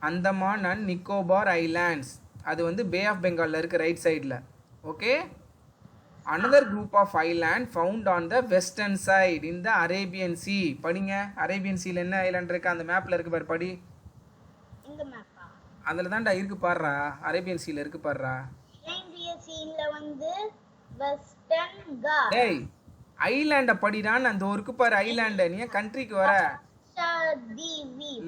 Andaman and Nicobar Islands. அது வந்து Bay of Bengal la irukku right side la. Okay, another group of island found on the western side in the Arabian Sea. படிங்க, Arabian சீல என்ன island இருக்கு? அந்த மேப்ல இருக்கு பாரு, படி. இந்த மேப்பா? அதுல தான்டா இருக்கு பாருடா, அரேபியன் சீல இருக்கு பாருடா. அரேபியன் சீல வந்து வெஸ்டர்ன் காட். டேய் ஐலாண்ட படிடான்னு அந்த இருக்கு பாரு ஐலாண்ட். நீ கண்ட்ரிக்கு வர?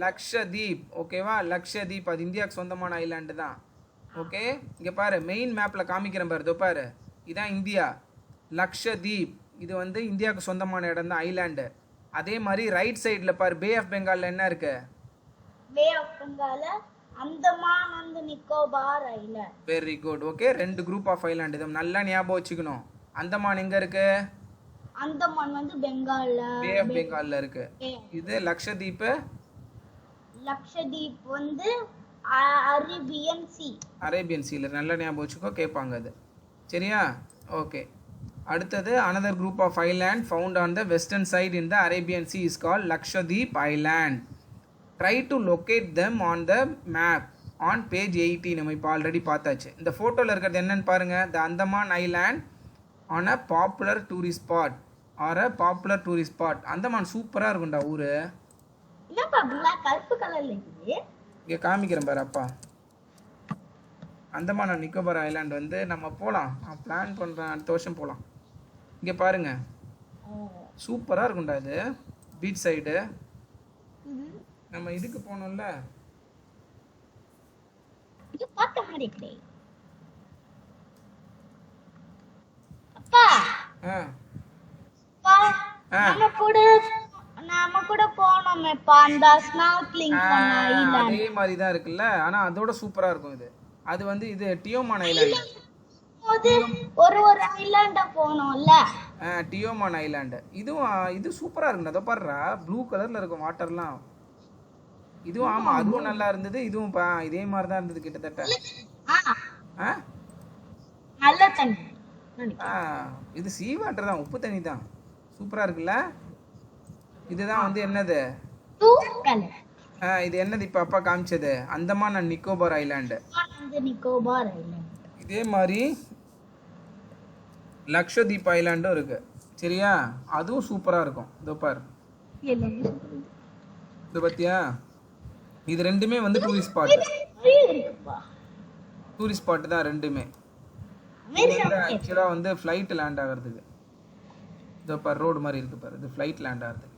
லக்ஷதீப். ஓகேவா? லக்ஷதீப் அது இந்தியாவுக்கு சொந்தமான ஐலாண்டு தான். ஓகே, இங்க பாரு மெயின் மேப்ல காமிக்கிறேன் பாரு, இதோ பாரு, இதான் இந்தியா. லக்ஷதீப் இது வந்து இந்தியாவுக்கு சொந்தமான இடம் தான், ஐலாண்டு. அதே மாதிரி ரைட் சைடில் பாரு, பே ஆஃப் பெங்காலில் என்ன இருக்கு? Bay of Bengal, Andaman and Nicobar island. Very good. Okay, 2 group of island. இதை நல்லா ஞாபகம் வச்சுக்கணும். அந்தமான் எங்கே இருக்கு? அந்தமான் வந்து பெங்கால்ல, பே ஆஃப் பெங்கால்ல இருக்கு. இது லக்ஷதீப் லக்ஷதீப் வந்து அரேபியன் சி. அரேபியன் சீல நல்ல ஞாபகம் வச்சுக்கோ, கேட்பாங்க அது. சரியா? ஓகே. அடுத்தது another group of island found on the western side in the Arabian Sea is called Lakshadweep Island. Try to locate them on the map on page 80. நம்ம இப்போ ஆல்ரெடி பார்த்தாச்சு. இந்த ஃபோட்டோவில் இருக்கிறது என்னன்னு பாருங்க. the Andaman Island on a popular tourist spot or a popular tourist spot. Andaman சூப்பராக இருக்கும்டா ஊர். என்னப்பா black கருப்பு கலர்ல இருக்குது? இங்கே காமிக்கிறேன் பாரு அப்பா. அந்தமான் அண்ட் நிக்கோபார் ஐலாண்ட் வந்து நம்ம போகலாம், பிளான் பண்ணுறேன், அடுத்த வருஷம் போகலாம். இங்கே பாருங்க, சூப்பராக இருக்கும்டா இது பீச் சைடு. நம்ம இதுக்கு போனோம்ல, இது பார்த்த மாதிரி இருக்கே. அப்பா நம்ம கூட போனோமேப்பா அந்த ஸ்நார்க்லிங் பண்ண ஐலாண்ட். அதே மாதிரி தான் இருக்குல்ல, ஆனால் அதோட சூப்பராக இருக்கும் இது. அது வந்து இது டியோமான் ஐலாண்டு. ஒரு ஐலாண்ட போனோம்ல, டியோமான் ஐலாண்டு. இது சூப்பராக இருக்குண்டா. அதை பாருடா, ப்ளூ கலரில் இருக்கும் வாட்டர்லாம். இதுவும் ஆமாம், அதுவும் நல்லா இருந்தது. இதுவும் இதே மாதிரி தான் இருந்தது கிட்டத்தட்ட. நல்ல தண்ணி. இது சீ வாட்டர் தான், உப்பு தண்ணி தான். சூப்பராக இருக்குல்ல. இதுதான் வந்து என்னது, இது என்னது இப்போ அப்பா காமிச்சது, Andaman and Nicobar island. Nicobar island. இதே மாதிரி லக்ஷதீப் ஐலாண்டும் இருக்கு. சரியா? அதுவும் சூப்பராக இருக்கும். இதோ பாரு, இது பத்தியா? இது ரெண்டுமே வந்து டூரிஸ்ட் ஸ்பாட். டூரிஸ்ட் ஸ்பாட் தான் ரெண்டுமே. ஆக்சுவலாக வந்து ஃப்ளைட் லேண்ட் ஆகிறதுக்கு. இதோ பாரு, ரோடு மாதிரி இருக்கு பாரு, இது ஃப்ளைட் லேண்ட் ஆகிறதுக்கு,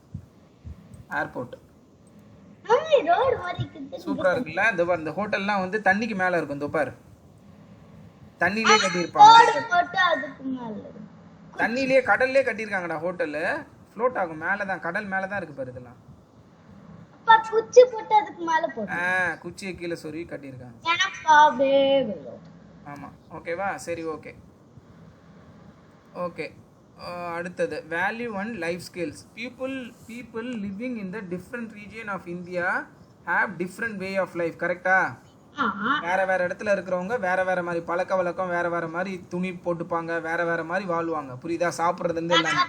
ஏர்போர்ட். சூப்பரா இருக்குல்ல. இந்த ஹோட்டல்லாம் வந்து தண்ணிக்கு மேல இருக்கும். இதோ பாரு, தண்ணியிலே கட்டியிருப்பாங்க. தண்ணியிலே கடல்லே கட்டியிருக்காங்கடா ஹோட்டலு. ஃப்ளோட் ஆகும், மேலதான், கடல் மேலதான் இருக்கு பாரு. இதெல்லாம் குச்சி போட்டு அதுக்கு மேல போட்டு குச்சியை கீழே சொருவி கட்டியிருக்காங்க. ஆமா, ஓகேவா? சரி, ஓகே ஓகே. அடுத்தது value and life skills. People living in the different region of India have different way of life. கரெக்டா? வேற வேற இடத்துல இருக்கிறவங்க வேற வேற மாதிரி பழக்க வழக்கம், வேற வேற மாதிரி துணி போட்டுப்பாங்க, வேற வேற மாதிரி வாழ்வாங்க. புரியுதா? சாப்பிட்றது இருந்து எல்லாமே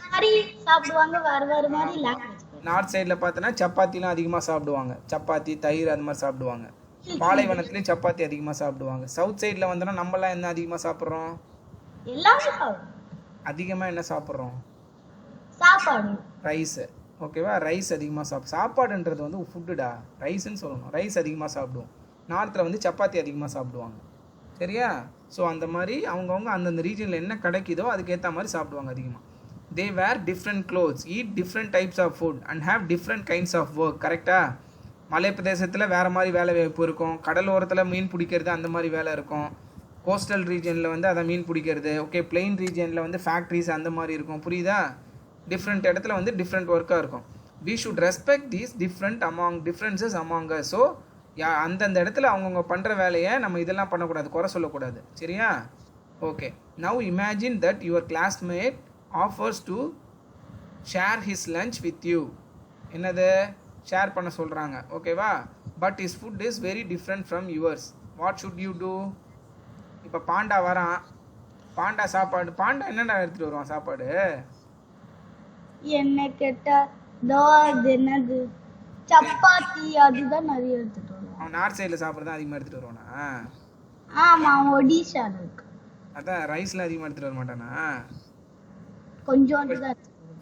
நார்த் சைடில் பார்த்தோன்னா சப்பாத்திலாம் அதிகமாக சாப்பிடுவாங்க. சப்பாத்தி, தயிர் அந்த மாதிரி சாப்பிடுவாங்க. பாலைவனத்துலேயும் சப்பாத்தி அதிகமாக சாப்பிடுவாங்க. சவுத் சைடில் வந்தோன்னா நம்மளாம் என்ன அதிகமாக சாப்பிட்றோம்? அதிகமாக என்ன சாப்பிட்றோம்? சாப்பாடு, ரைஸ். ஓகேவா? ரைஸ் அதிகமாக சாப்பாடுன்றது வந்து ஃபுட்டுடா, ரைஸ்ன்னு சொல்லணும். ரைஸ் அதிகமாக சாப்பிடுவோம். நார்த்தில் வந்து சப்பாத்தி அதிகமாக சாப்பிடுவாங்க. சரியா? ஸோ அந்த மாதிரி அவங்கவுங்க அந்தந்த ரீஜனில் என்ன கிடைக்குதோ அதுக்கேற்ற மாதிரி சாப்பிடுவாங்க அதிகமாக. They wear different clothes, eat different types of food and have different kinds of work. கரெக்டாக? மலை பிரதேசத்தில் வேறு மாதிரி வேலை வாய்ப்பு இருக்கும். கடலோரத்தில் மீன் பிடிக்கிறது அந்த மாதிரி வேலை இருக்கும். கோஸ்டல் ரீஜனில் வந்து அதை மீன் பிடிக்கிறது. ஓகே, பிளெயின் ரீஜனில் வந்து ஃபேக்ட்ரிஸ் அந்த மாதிரி இருக்கும். புரியுதா? டிஃப்ரெண்ட் இடத்துல வந்து டிஃப்ரெண்ட் ஒர்க்காக இருக்கும். We should respect these differences among us. So அந்தந்த இடத்துல அவங்கவுங்க பண்ணுற வேலையை நம்ம இதெல்லாம் பண்ணக்கூடாது, குறை சொல்லக்கூடாது. சரியா? Okay. Now imagine that your classmate offers to share his lunch with you. என்னது? ஷேர் பண்ண சொல்கிறாங்க. ஓகேவா? But his food is very different from yours. What should you do? இப்போ பாண்டா வரான், பாண்டா சாப்பாடு, பாண்டா என்னடா எடுத்துகிட்டு வருவான் சாப்பாடு? என்ன கேட்டா என்னது சப்பாத்தி அதுதான் நிறைய எடுத்துட்டு வருவான். அவன் நார்த் சைடில் சாப்பிட்றது அதிகமாக எடுத்துகிட்டு வருவானா? ஆமா, ஒடிஷால இருக்கு. அதான் ரைஸ்லாம் அதிகமாக எடுத்துகிட்டு வர மாட்டானா? கொஞ்சம்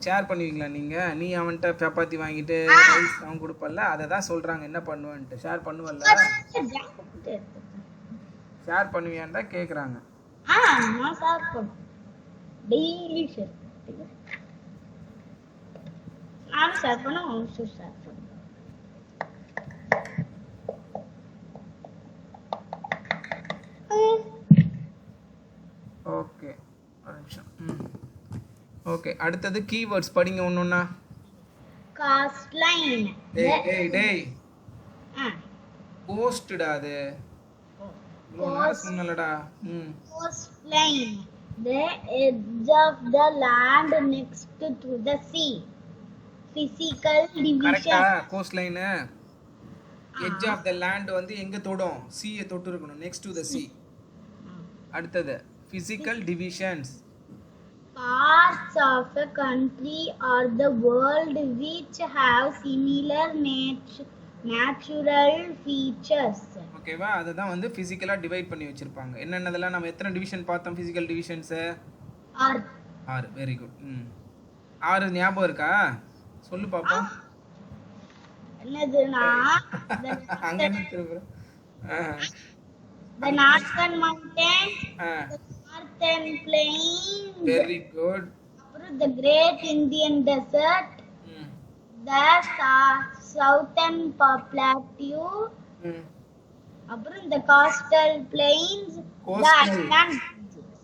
ஷேர் பண்ணுவீங்களா நீங்கள்? நீ அவன்கிட்ட சப்பாத்தி வாங்கிட்டு ரைஸ் அவன் கொடுப்பல்ல, அதை தான் சொல்கிறாங்க என்ன பண்ணுவேன்ட்டு. ஷேர் பண்ணுவல்ல? ஷேர் பண்ணுவியான்னு தான் கேட்குறாங்க. நான் ஷேர் பண்ணுவேன், டெய்லி ஷேர் பண்ணுவேன். நான் ஷேர் பண்ணுவேன், அவன் ஷேர் பண்ணுவேன். ஓகே, ஒரு நிமிஷம். ஓகே, அடுத்தது கீவேர்ட்ஸ் படிங்க ஒன்னொன்னா. காஸ்ட்லைன். டேய் கோஸ்ட்டா? அது சொன்னலடா. Coastline. The edge of the land next to the sea. Physical கரெக்டா? division. Coastline edge of the land வந்து எங்க தொடும்? சீயை தொட்டு இருக்கணும், நெக்ஸ்ட் டு த சி. அடுத்தது physical divisions. Parts of a country or the world which have similar natural features. ஓகேவா? அதுதான் வந்து ஃபிசிக்கலா டிவைட் பண்ணி வச்சிருப்பாங்க. என்னென்னதெல்லாம் நம்ம எத்தனை டிவிஷன் பார்த்தோம்? Physical divisions Or 6. Very good. 6 ஞாபகம் இருக்கா? சொல்லு பாப்போம். என்னதுன்னா அங்க என்ன திரும்ப? the northern mountains, ஆ the northern plains, very good. அப்புறம் the great Indian desert, the southern plateau, அப்புறம் the coastal plains, the Coastal. island regions.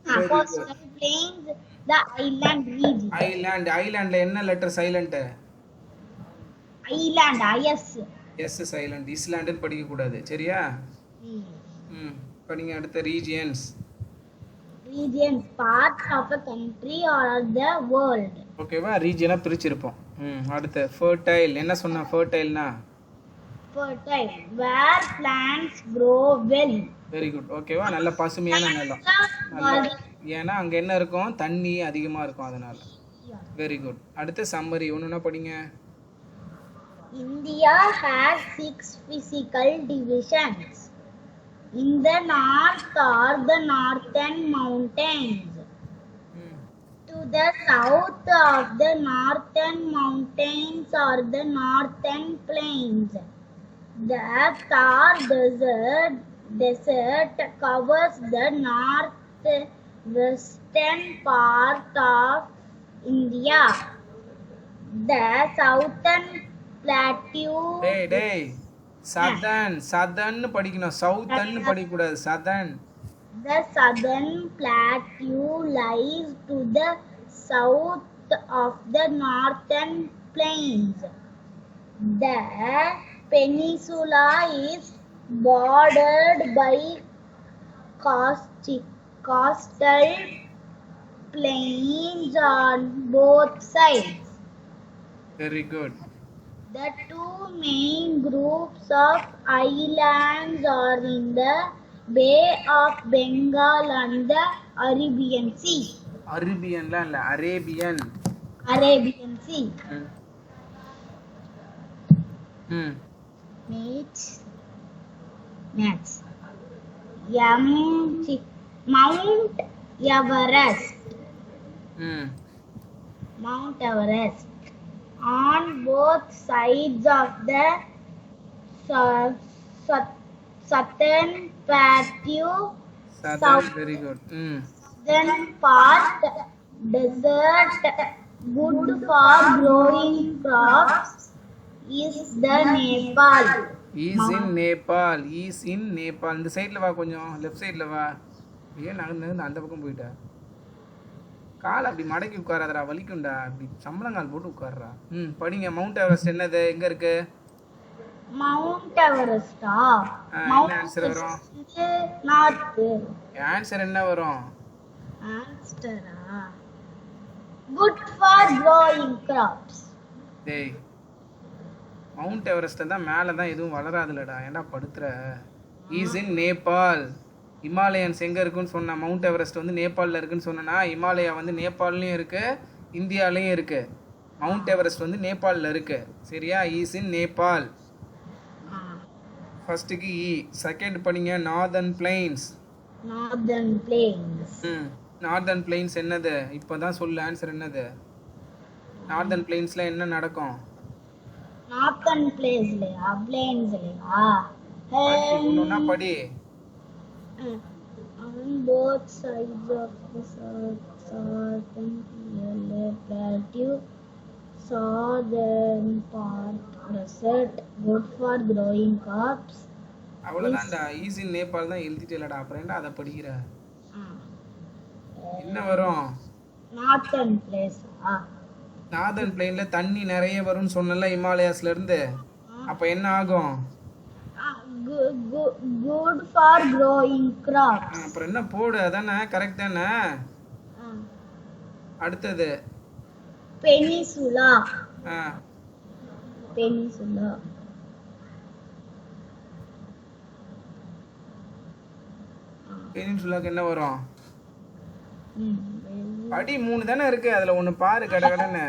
Very Coastal plains, the island regions. ஐலாண்ட்ல என்ன letter silent? Island, IS. S silent. இஸ்லாண்டுன்னு படிக்க கூடாது, சரியா? படிங்க. அடுத்த regions. Regions, parts of a country or the world. ஓகேவா? ரீஜியனா பிரிச்சிருப்போம். அடுத்து ஃபர்டைல். என்ன சொன்னா ஃபர்டைல்னா? Fertile, where plants grow well. Very good. ஓகேவா? நல்ல பசுமையான நிலம். நல்ல, ஏன்னா அங்க என்ன இருக்கும்? தண்ணி அதிகமா இருக்கும், அதனால. Very good. அடுத்து சம்மரி. ஒண்ணுனா படிங்க. India has 6 physical divisions. In the north are the northern mountains. To the south of the northern mountains are the northern plains. The Thar desert covers the northwestern part of India. The southern plateau. டேய் சதர்ன்னு படிக்கணும், சவுத்தர்ன்னு படிக்க கூடாது. Southern. The southern plateau lies to the south of the northern plains. The peninsula is bordered by coastal plains on both sides. Very good. The two main groups of islands are in the Bay of Bengal and the Arabian Sea. அரேபியன்லாம் இல்ல, Arabian. Arabian Sea. Mates. Mount Everest. Mount Everest. On both sides of the southern plateau, southern. Very good. southern part, desert, good for growing crops, is the Nepal. Is in Nepal. இந்த சைடுல வா, கொஞ்சம் left சைடுல வா. ஏன் நகர்ந்து அந்த பக்கம் போயிட்டா? கால் அப்படி மடக்கி உட்காராதடா, வலிக்கும்டா. அப்படி சம்பளங்கால் போட்டு உட்கார்றா. படிங்க. மவுண்ட் எவரெஸ்ட் என்னது? எங்க இருக்கு? Mount Everest. என்ன ஆன்சர் வரும்? North. ஆன்சர் என்ன வரும்? Answer. Good for growing crops. டேய், மவுண்ட் எவரெஸ்ட் தான் மேலே தான், எதுவும் வளராதுலடா. ஏன்டா படுத்துற? Is in Nepal. இமாலயன்ஸ் எங்கே இருக்குன்னு சொன்னா? மவுண்ட் எவரெஸ்ட் வந்து நேபாளில் இருக்குன்னு சொன்னா, இமாலயா வந்து நேபாள்லையும் இருக்கு, இந்தியாலையும் இருக்கு. மவுண்ட் எவரெஸ்ட் வந்து நேபாளில் இருக்கு, சரியா? Is in Nepal. ஃபர்ஸ்ட்டுக்கு இ. செகண்ட் படிங்க. Northern plains. Northern plains. Northern plains என்னது? இப்போ தான் சொல்லு. ஆன்சர் என்னது? நார்தர்ன் பிளைன்ஸ்ல என்ன நடக்கும்? Northern plains இல்லையா? ஒண்ணுன்னா படி. On both sides of the southern plateau, southern part desert, good for growing crops. அவ்வளவுதான்டா. ஈஸி நேபாள் தான் எழுதிட்டேலடா, அப்புறம் என்ன அதை படிக்கிற? என்ன வரும்? Northern place. நார்தர்ன் பிளைன்ல தண்ணி நிறைய வரும்னு சொன்னல இமாலயாஸ்ல இருந்து. அப்ப என்ன ஆகும்? good for growing crops. அப்புறம் என்ன போடு, அதானே கரெக்ட் தானே. அடுத்தது Peninsula. ஆ Peninsula. பெனின்சுலாக்கு என்ன வரும்? Mm. அடி 3 தானே இருக்கு, அதுல ஒண்ணு பாரு கடகடன்னு.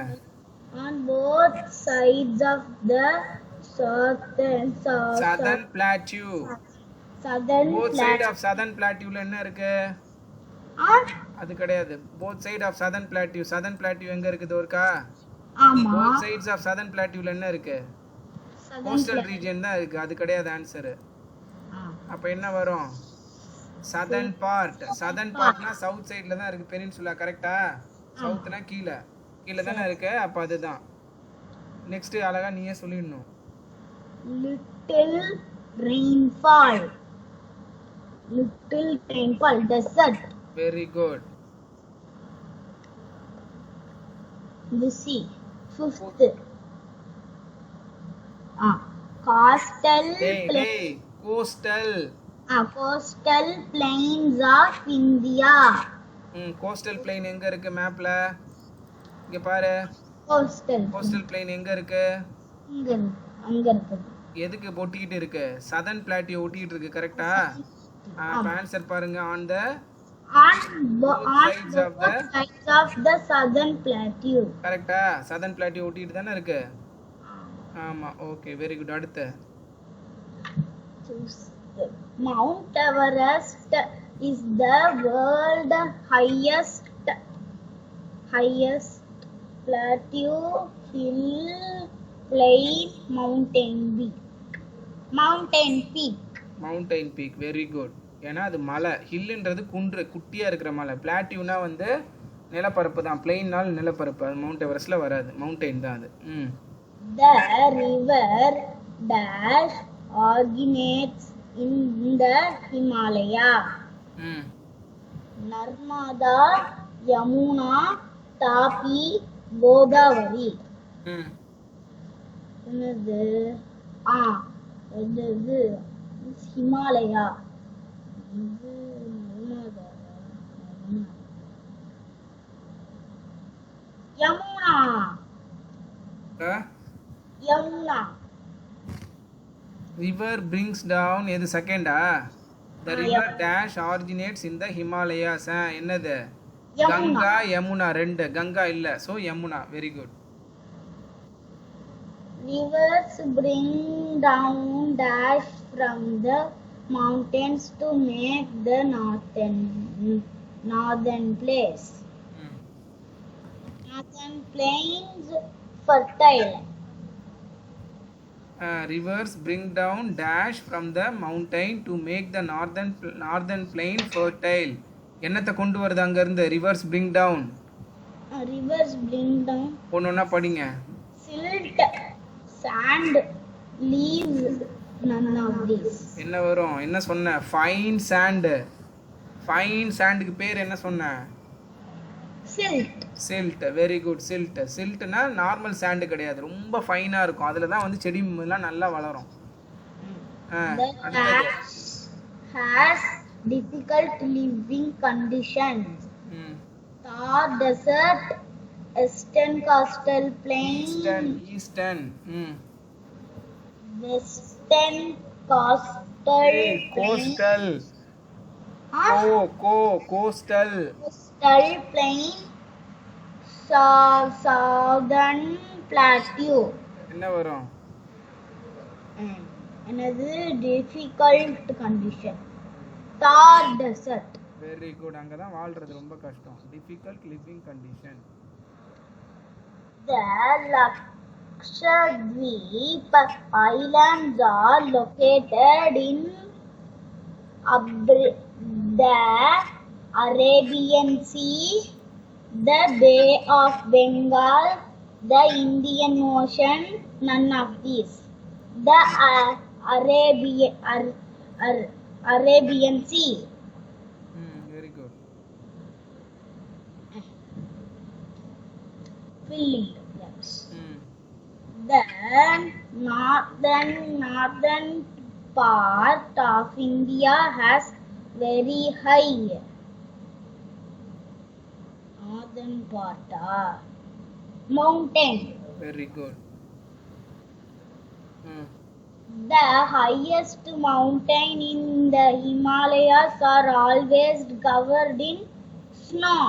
On both sides of the southern plateau. southern both side of southern plateauல என்ன இருக்கு? அது கிடையாது. both side of southern plateau எங்க இருக்குது ஒருக்கா? ஆமா. both sides of southern plateauல என்ன இருக்கு? coastal region தான் இருக்கு. அது கிடையாது ஆன்சர். அப்ப என்ன வரும்? southern partனா south sideல தான் இருக்கு பெனின்சுலா, கரெக்ட்டா? சவுத்னா கீழ தானே இருக்கு, அப்ப அதுதான். நெக்ஸ்ட் அழகா நீயே சொல்லிடணும். little rainfall desert. Very good. The sea. Fifth. Coastal plains of India. coastal plain எங்க இருக்கு மேப்ல? இங்க பாரு. coastal plain எங்க இருக்கு? அங்க இருக்கு. எதுக்கு ஒட்டிக்கிட்டு இருக்கு? southern plateau ஒட்டிக்கிட்டு இருக்கு, கரெக்ட்டா? ஆன்சர் பாருங்க. on both sides of the southern plateau. கரெக்ட்டா? southern plateau ஒட்டிக்கிட்டு தானே இருக்கு. ஆமா, ஓகே, வெரி குட். அடுத்து Mount Everest is the world highest plateau hill plain mountain peak. Very good. ஏன்னா அது மலை, ஹில்லுன்றது குன்று, குட்டியா இருக்கிற மலை. பிளாட்டியூனா வந்து நிலப்பரப்பு தான், பிளெயினால் நிலப்பரப்பு. அது மவுண்ட் எவரெஸ்ட்ல வராது, மவுண்டைன் தான் அது. The river dash originates in the Himalaya. Narmada, Yamuna, Tapi, Godavari. என்னது? இது Himalaya. Yamuna. river brings down, எது செகண்டா? the river dash originates in the Himalayas. என்னது? கங்கா, யமுனா. ரெண்டு கங்கா இல்ல, so Yamuna. Very good. Rivers bring down dash from the mountains to make the northern plains fertile. Rivers bring down dash from the mountain to make the northern plain fertile. என்னத்தை கொண்டு வருது அங்க இருந்து? rivers bring down. ஒன்னொன்னா படிங்க. silt, sand, leaves, none of these. என்ன வரும்? என்ன சொன்ன? fine sand. க்கு பேர் என்ன சொன்ன? silt. Very good. siltனா நார்மல் சாண்ட் கிடையாது, ரொம்ப ஃபைனா இருக்கும். அதுல தான் வந்து செடி எல்லாம் நல்லா வளரும். has difficult living conditions. Thar desert, eastern coastal plain, eastern western coastal plain, southern plateau. என்ன வரும்? என்னது? difficult condition. Thar desert. Very good. அங்க தான் வாழ்றது ரொம்ப கஷ்டம். difficult living condition. The Lakshadweep Islands are located in the Arabian Sea, the Bay of Bengal, the Indian Ocean. None of these. The Arabian Sea. Very good. Filling. Yes. The northern part of India has very high? Northern part. Mountain. Very good. The highest mountain in the Himalayas are always covered in snow.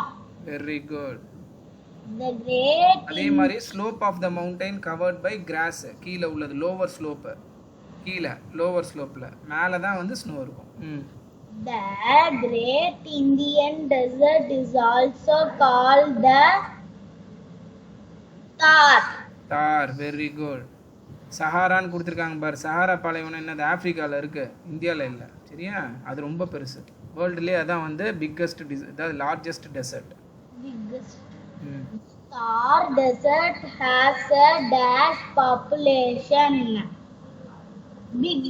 Very good. The great அதே மாதிரி slope of the mountain covered by grass. கீழே உள்ளது lower slope. கீழே lower ஸ்லோப்பில் மேலே தான் வந்து snow இருக்கும். The Great Indian Desert is also called the Thar. Thar. Very good. சஹாரான்னு கொடுத்துருக்காங்க பாரு. சஹாரா பாலைவனம் என்னது ஆப்பிரிக்காவில் இருக்குது, இந்தியாவில் இல்லை. சரியா? அது ரொம்ப பெருசு. வேர்ல்டுலேயே அதான் வந்து பிக்கஸ்ட் அதாவது largest desert. Biggest. Thar Desert has a dash population. Big.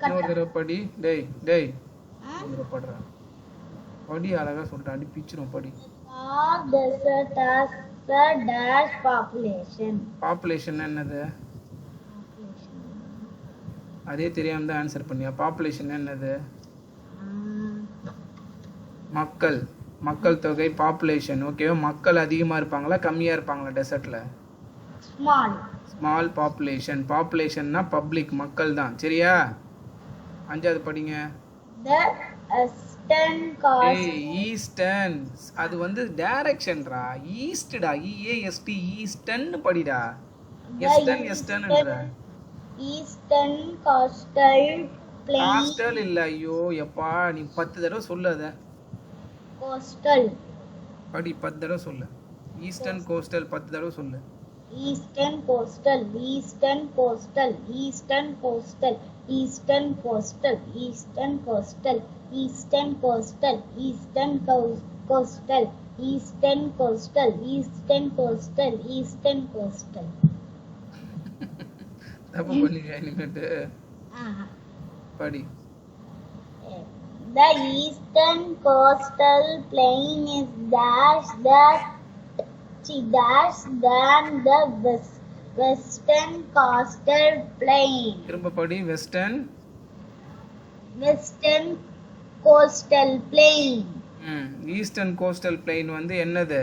இன்னொரு தடவை படி. டேய் டேய் ஒரு தடவை படுறா. படி, அழகாக சொல்லிட்டு அடிப்பிச்சிரும். படி. Thar Desert has a dash population. Population என்னது? அதே தெரியாம தான் ஆன்சர் பண்ணியா? பாப்புலேஷன் என்னது? மக்கள். மக்கள் தொகை பாப்புலேஷன். ஓகேவா? மக்கள் அதிகமாக இருப்பாங்களா கம்மியாக இருப்பாங்களா டெசர்ட்டில்? Small. Small population. பாப்புலேஷன்னா பப்ளிக், மக்கள் தான். சரியா? அஞ்சாவது படிங்க. The eastern coast. ஈஸ்டர்ன். அது வந்து டைரக்ஷன்ரா. ஈஸ்டா. EAST ஈஸ்டர்ன் படிடா. எஸ்டர்ன் எஸ்டர்ன்ன்ற. Eastern coastal plain. ஹாஸ்டல் இல்ல. ஐயோ எப்பா, நீ 10 தடவை சொல்லாத. Coastal. படி 10 தடவை சொல்லு. ஈஸ்டர்ன் கோஸ்டல் 10 தடவை சொல்லு. Eastern coastal. Eastern coastal. Eastern coastal. Eastern coastal. Eastern coastal. Eastern coastal. Eastern coastal. Eastern coastal. Eastern coastal. Eastern coastal. தப்பு பண்ணியா இனிமேட்டு? படி. The eastern coastal plain is dash than the western coastal plain. திரும்ப படி. Western coastal plain. Eastern coastal plain வந்து என்னது?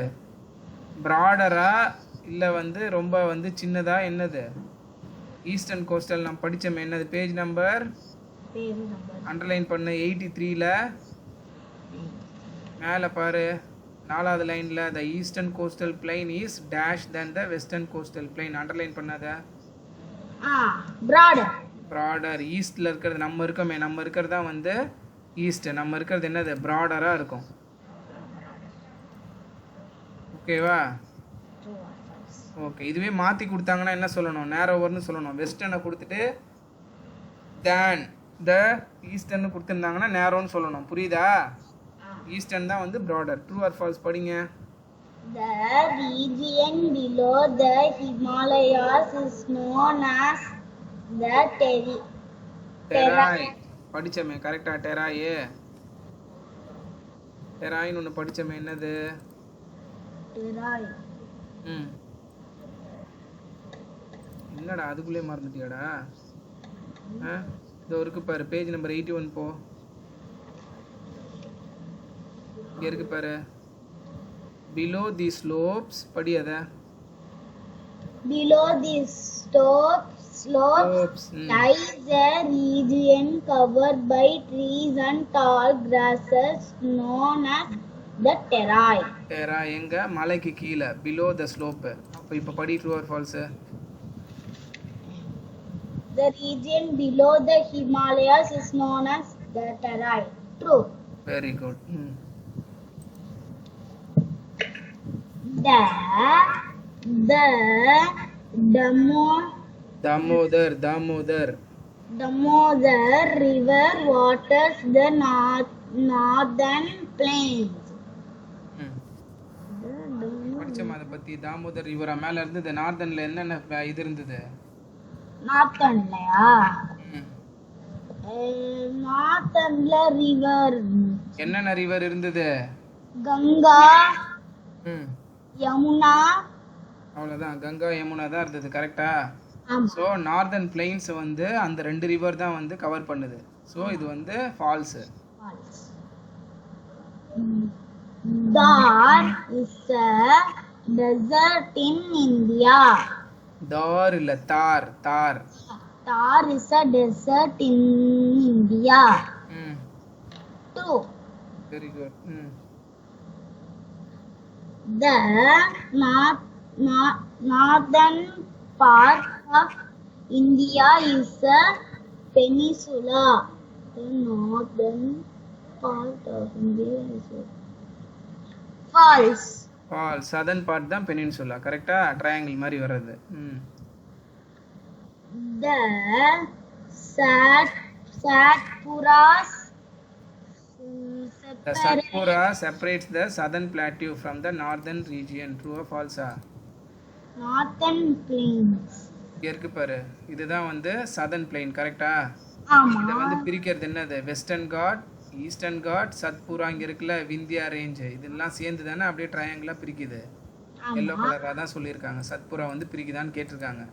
பிராடரா இல்லை வந்து ரொம்ப வந்து சின்னதா? என்னது? ஈஸ்டர்ன் கோஸ்டல் நம்ம படித்தோம். என்னது? பேஜ் நம்பர் அண்டர்லைன் பண்ண 83ல மேலே பாரு. 4வது லைனில் the eastern coastal plain is dash then the western coastal plain. Underline பண்ணாத. ப்ராடர். ஈஸ்டில் இருக்கிறது நம்ம இருக்கோமே, நம்ம இருக்கிறது தான் வந்து ஈஸ்ட். நம்ம இருக்கிறது என்னது? ப்ராடராக இருக்கும். ஓகேவா? ஓகே. இதுவே மாற்றி கொடுத்தாங்கன்னா என்ன சொல்லணும்? நேரோவர்னு சொல்லணும். வெஸ்டர்னை கொடுத்துட்டு தேன் த ஈஸ்டர்னு கொடுத்துருந்தாங்கன்னா நேரோன்னு சொல்லணும். புரியுதா? ஈஸ்டர்ன் தான் வந்து ப்ராடர். ட்ரூ ஆர் ஃபால்ஸ் படிங்க. The region below the Himalayas is known as the Terai. படிச்சமே கரெக்டா? டெராய். டெராய்னு ஒன்று படிச்சமே. என்னது? Terai. என்னடா அதுக்குள்ளே மறந்துட்டியாடா? இதோ இருக்கு பாரு. பேஜ் நம்பர் 81 போ. இங்கே இருக்கு பாரு. பிலோ தி ஸ்லோப்ஸ் படி. அத Below the slopes lies a region covered by trees and tall grasses known as the terai. டெரா எங்க? மலைக்கு கீழே. Below the slope. அப்போ இப்போ படி. True or false? The region below the Himalayas is known as the terai. True. Very good. The Damodar river waters the northern plains. படிச்சோம் அதை பத்தி. தாமோதர் ரிவரா மேல இருந்தது. நார்தன்ல என்னென்ன இது இருந்தது? நார்த்தன்லயா? நார்த்தன்ல ரிவர். என்னென்ன ரிவர் இருந்தது? கங்கா, யமுனா. அவ்வளவுதான். கங்கா யமுனா தான் இருந்தது. கரெக்டா? ஆமா ஸோ நார்தன் பிளெயின்ஸ் வந்து அந்த 2 ரிவர் தான் வந்து கவர் பண்ணுது. ஸோ இது வந்து falls. false. Dar is a desert in India. தார் இல்லை தார் தார். Dar is a desert in India. ம் True. Very good. ம் The northern part of India is a peninsula. The northern part of India is a false. False. Southern part தான் peninsula. கரெக்டா? Triangle மாதிரி வர்றது. ம் The Satpuras The Satpura separates the southern plateau from the northern region. True or false? northern plains. இங்க இருக்கு பாரு, இதுதான் வந்து சதர்ன் பிளெயின். கரெக்டா? ஆமா இதை வந்து பிரிக்கிறது என்னது? வெஸ்டர்ன் காட், ஈஸ்டர்ன் காட், சத்பூரா இங்க இருக்குல்ல விந்தியா ரேஞ்ச், இதெல்லாம் சேர்ந்து தானே அப்படியே ட்ரையாங்கிளா பிரிக்குது. எல்லோ கலரா தான் சொல்லியிருக்காங்க. சத்பூரா வந்து பிரிக்குதான்னு கேட்டிருக்காங்க.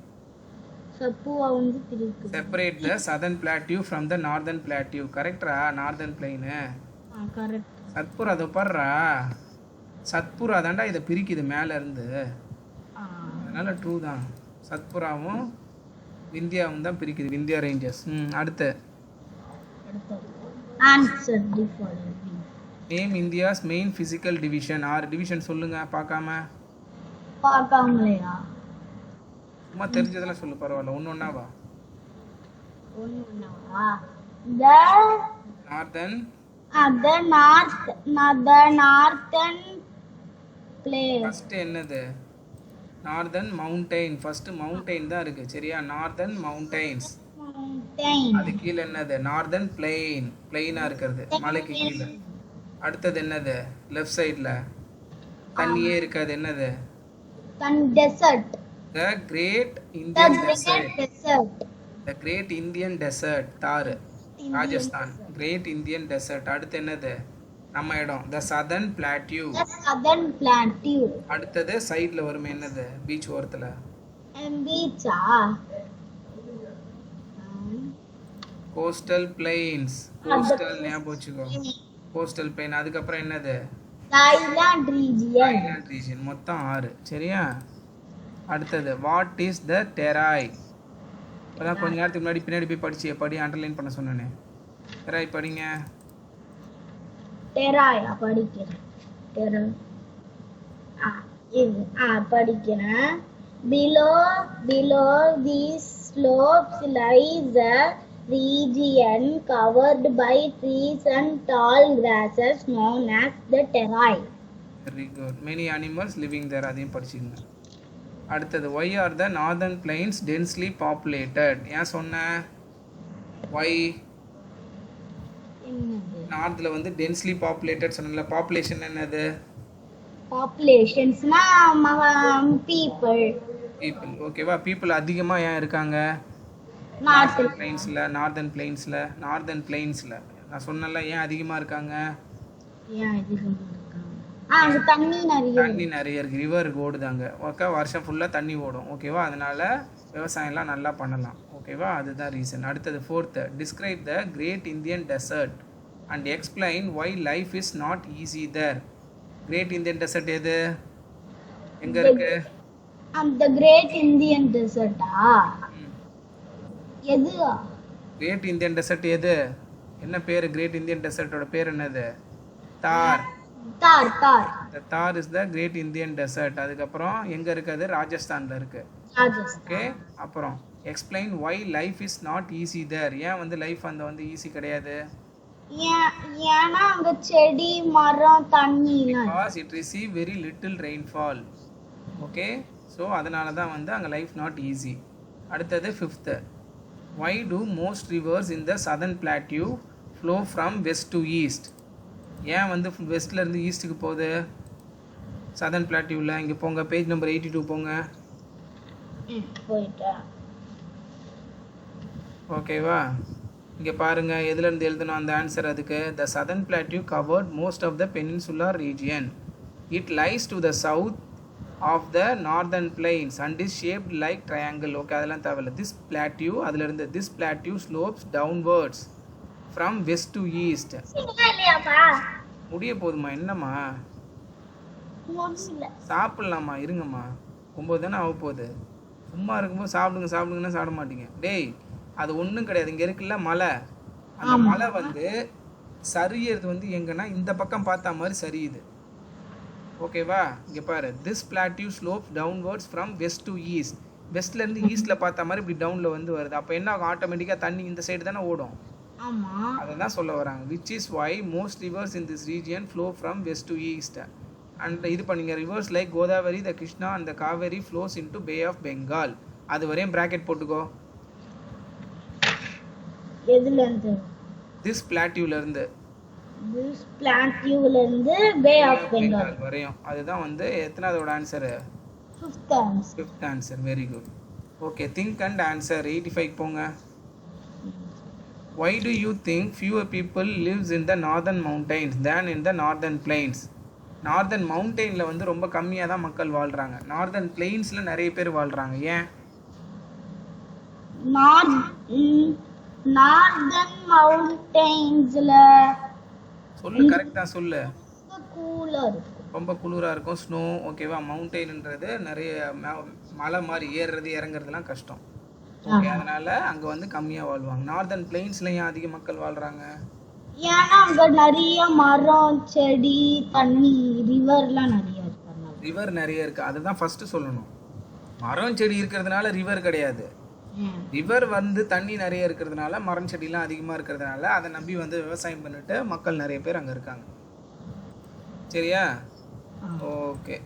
சத்புரா வந்து பிரிக்கு. Separate the southern plateau from the northern plateau. கரெக்டா? Northern plain. கரெக்ட். சத்பூரா அதை பாடுறா, சத்பூரா தாண்டா இதை பிரிக்குது மேல இருந்து. அதனால ட்ரூ தான். சத்புராவும் விந்தியாவும் தான் பிரிக்குது, விந்தியா ரேஞ்சஸ். அடுத்து answer the following. Name India's main physical division. 6 division சொல்லுங்க பார்க்காம. பார்க்காமலையா? சும்மா தெரிஞ்சதெல்லாம் சொல்லு, பரவாயில்ல. ஒன்னொன்னா வா. ஒண்ணுவா? Northern the northern place. First என்னது? Northern mountain. ஃபர்ஸ்ட் மவுண்டைன் தான் இருக்கு, சரியா? Northern mountains. mountain. அது கீழே என்னது? Northern plain. பிளெயினா இருக்கிறது மலைக்கு கீழே. அடுத்தது என்னது? லெஃப்ட் சைடுல தண்ணியே இருக்காது, என்னது? desert. The great The Indian great desert. desert. The great Indian desert. Thar, Rajasthan. Great Indian desert. அடுத்து என்னது? நம்ம இடம் the southern plateau. The southern plateau. அடுத்தது சைடுல வருமே, என்னது? பீச் ஓரத்துல. beach. Coastal plains. கோஸ்டல் ஞாபகம் வச்சுக்கோ. Coastal plain. அதுக்கப்புறம் என்னது? Thailand region. Island region. மொத்தம் 6, சரியா? அடுத்தது வாட் இஸ் த டெராய். இப்போதான் கொஞ்ச நேரத்துக்கு முன்னாடி பின்னாடி போய் படிச்சியே, படி, அண்டர்லைன் பண்ண சொன்னேனே. டெராய் படிங்க. Teraya படிக்கிறேன். படிக்கிறேன். Below these slopes lies a region covered by trees and tall grasses known as the terrae. Very good. Many animals living there. அதையும் படிச்சுங்க. அடுத்தது why are the northern plains densely populated. ஏன் சொன்ன? ஒய் நார்த்ல வந்து densely populated சொன்னல. Population என்னது? Populationsனா people. People. ஓகேவா? People அதிகமா ஏன் இருக்காங்க? North. பிளெயின்ஸ்ல. நார்தர்ன் பிளெயின்ஸ்ல நான் சொன்னல ஏன் அதிகமா இருக்காங்க? ஏன் அதிகமா இருக்காங்க? அங்க தண்ணி நிறைய. தண்ணி நிறைய இருக்கு, ரிவர் ஓடுதாங்க. ஓகே, வருஷம் ஃபுல்லா தண்ணி ஓடும். ஓகேவா? அதனால விவசாயம்லாம் நல்லா பண்ணலாம். ஓகேவா? அதுதான் ரீசன். அடுத்தது 4th, describe the great Indian desert and explain why life is not easy there. Great Indian desert எது? எங்க இருக்கு? அந்த கிரேட் இந்தியன் டெசர்ட்டா? எது? கிரேட் இந்தியன் டெசர்ட் எது? என்ன பேரு? கிரேட் இந்தியன் டெசர்ட்டோட பேர் என்னது? தார். தார். The Thar is the Great Indian Desert. அதுக்கப்புறம் எங்க இருக்குது? ராஜஸ்தான்ல இருக்கு. ராஜஸ்தான். ஓகே, அப்புறம் explain why life is not easy there. ஏன் வந்து லைஃப் அந்த வந்து ஈஸி கிடையாது? ஏன்னா அங்க செடி மரம் தண்ணி Because it receive very little rainfall. Okay, so அதனால தான் வந்து அங்கே லைஃப் நாட் ஈஸி. அடுத்தது 5th, why do most rivers in the southern plateau flow from west to east? ஏன் வந்து வெஸ்ட்ல இருந்து ஈஸ்ட்டுக்கு போகுது? சதர்ன் பிளாட்டியூவில். இங்கே போங்க, பேஜ் நம்பர் 82 போங்க. போயிட்டேன். ஓகேவா? இங்கே பாருங்க, எதுலேருந்து எழுதணும் அந்த ஆன்சர். அதுக்கு the southern plateau covered most of the peninsular region. It lies to the south of the northern plains and is shaped like triangle. Okay, அதெல்லாம் தேவையில்ல. திஸ் பிளாட்யூ, அதிலிருந்து this plateau slopes downwards from west to east. இல்லையாப்பா? முடிய போதுமா? என்னம்மா இல்ல. சாப்பிட்லாமா? இருங்கம்மா, 9 தானே ஆக போகுது. சும்மா இருக்கும்போது சாப்பிடுங்கன்னா சாப்பிட மாட்டீங்க. டேய், அது ஒன்றும் கிடையாது. இங்கே இருக்குல்ல மலை, அந்த மலை வந்து சரியறது வந்து எங்கன்னா இந்த பக்கம் பார்த்தா மாதிரி சரியுது. ஓகேவா? இங்கே பாரு, this plateau slope downwards from west to east. வெஸ்ட்லேருந்து ஈஸ்ட்டில் பார்த்த மாதிரி இப்படி டவுனில் வந்து வருது. அப்போ என்ன ஆகும்? ஆட்டோமேட்டிக்காக தண்ணி இந்த சைடு தானே ஓடும். ஆமா, அதை தான் சொல்ல வராங்க. Which is why most rivers in this region flow from west to east. And இது பண்ணிங்க, rivers like Godavari, the Krishna and the Kaveri flows into Bay of Bengal. அது வரையும் ப்ராக்கெட் போட்டுக்கோ. எதுல இருந்து? திஸ் பிளாட்யூலேருந்து திஸ் பிளாட்யூல இருந்து பே ஆஃப் பெங்கால் வரையும். அதுதான் வந்து எத்தனாவதோட answer? 5th answer. 5th answer. Very good. Okay, think and answer. 85 போங்க. Why do you think fewer people lives in the northern mountains than in the northern plains? Northern மவுண்டெயினில் வந்து ரொம்ப கம்மியாக தான் மக்கள் வாழ்கிறாங்க. நார்தன் பிளெயின்ஸில் நிறைய பேர் வாழ்கிறாங்க. ஏன்? நார்தன் மவுண்டெயின்ஸ்ல சொல்லு, கரெக்டாக சொல்லு. கூலா இருக்கும், ரொம்ப குளிராக இருக்கும், ஸ்னோ. ஓகேவா? மவுண்டெயின்ன்றது நிறைய மலை மாதிரி ஏறுறது இறங்குறதுலாம் கஷ்டம். ஓகே, அதனால அங்கே வந்து கம்மியாக வாழ்வாங்க. நார்தன் பிளெயின்ஸில் ஏன் அதிக மக்கள் வாழ்கிறாங்க? ஏன்னா அங்க நிறைய மரம், செடி, தண்ணி, ரிவர்லாம் நிறைய இருக்கு. ரிவர் நிறைய இருக்குது, அதுதான் ஃபஸ்ட்டு சொல்லணும். மரம் செடி இருக்கிறதுனால ரிவர் கிடையாது. ரிவர் வந்து தண்ணி நிறைய இருக்கிறதுனால, மரம் செடிலாம் அதிகமாக இருக்கிறதுனால அதை நம்பி வந்து விவசாயம் பண்ணிட்டு மக்கள் நிறைய பேர் அங்கே இருக்காங்க. சரியா? ஓகே,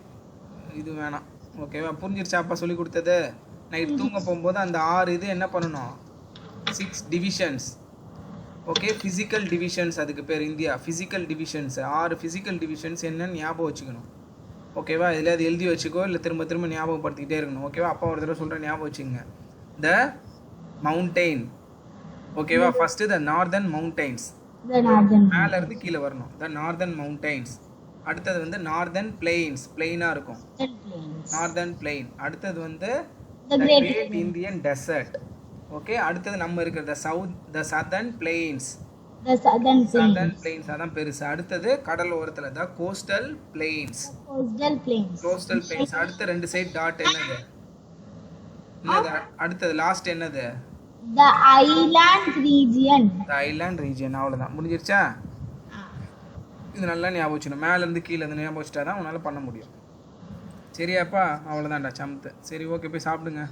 இது வேணாம். ஓகேவா? புரிஞ்சிருச்சாப்பா சொல்லி கொடுத்தது? நைட் தூங்க போகும்போது அந்த 6 இது என்ன பண்ணணும்? 6 டிவிஷன்ஸ். ஓகே, ஃபிசிக்கல் டிவிஷன்ஸ் அதுக்கு பேர். India physical divisions 6 physical divisions என்னன்னு ஞாபகம் வச்சுக்கணும். ஓகேவா? இதில் அது எழுதி வச்சுக்கோ, இல்லை திரும்ப திரும்ப ஞாபகப்படுத்திக்கிட்டே இருக்கணும். ஓகேவா? அப்பா ஒரு தடவை சொல்கிறேன், ஞாபகம் வச்சுங்க. த மவுண்டெயின். ஓகேவா? ஃபஸ்ட்டு த நார்தன் மவுண்டெயின்ஸ், மேலே இருந்து கீழே வரணும். த நார்தன் மவுண்டெயின்ஸ். அடுத்தது வந்து நார்தன் பிளெயின்ஸ், பிளெயினாக இருக்கும், நார்தன் பிளெயின். அடுத்தது வந்து the great Indian desert. Okay, அடுத்தது நம்ம இருக்கிற the southern plains, southern plains அதான் பெருசு. அடுத்தது கடல் ஓரத்தில் the coastal plains, coastal plains. அடுத்த 2 சைடு டாட் என்னது? அடுத்தது லாஸ்ட் என்னது? The island region. The island region. அவ்வளோதான், முடிஞ்சிருச்சா? இது நல்லா ஞாபகம் வச்சுக்கணும். மேலேருந்து கீழே இருந்து ஞாபகம் வச்சுட்டா தான் உன்னால் பண்ண முடியும். சரியாப்பா? அவ்வளோதான்டா, சமத்து. சரி, ஓகே, போய் சாப்பிடுங்க.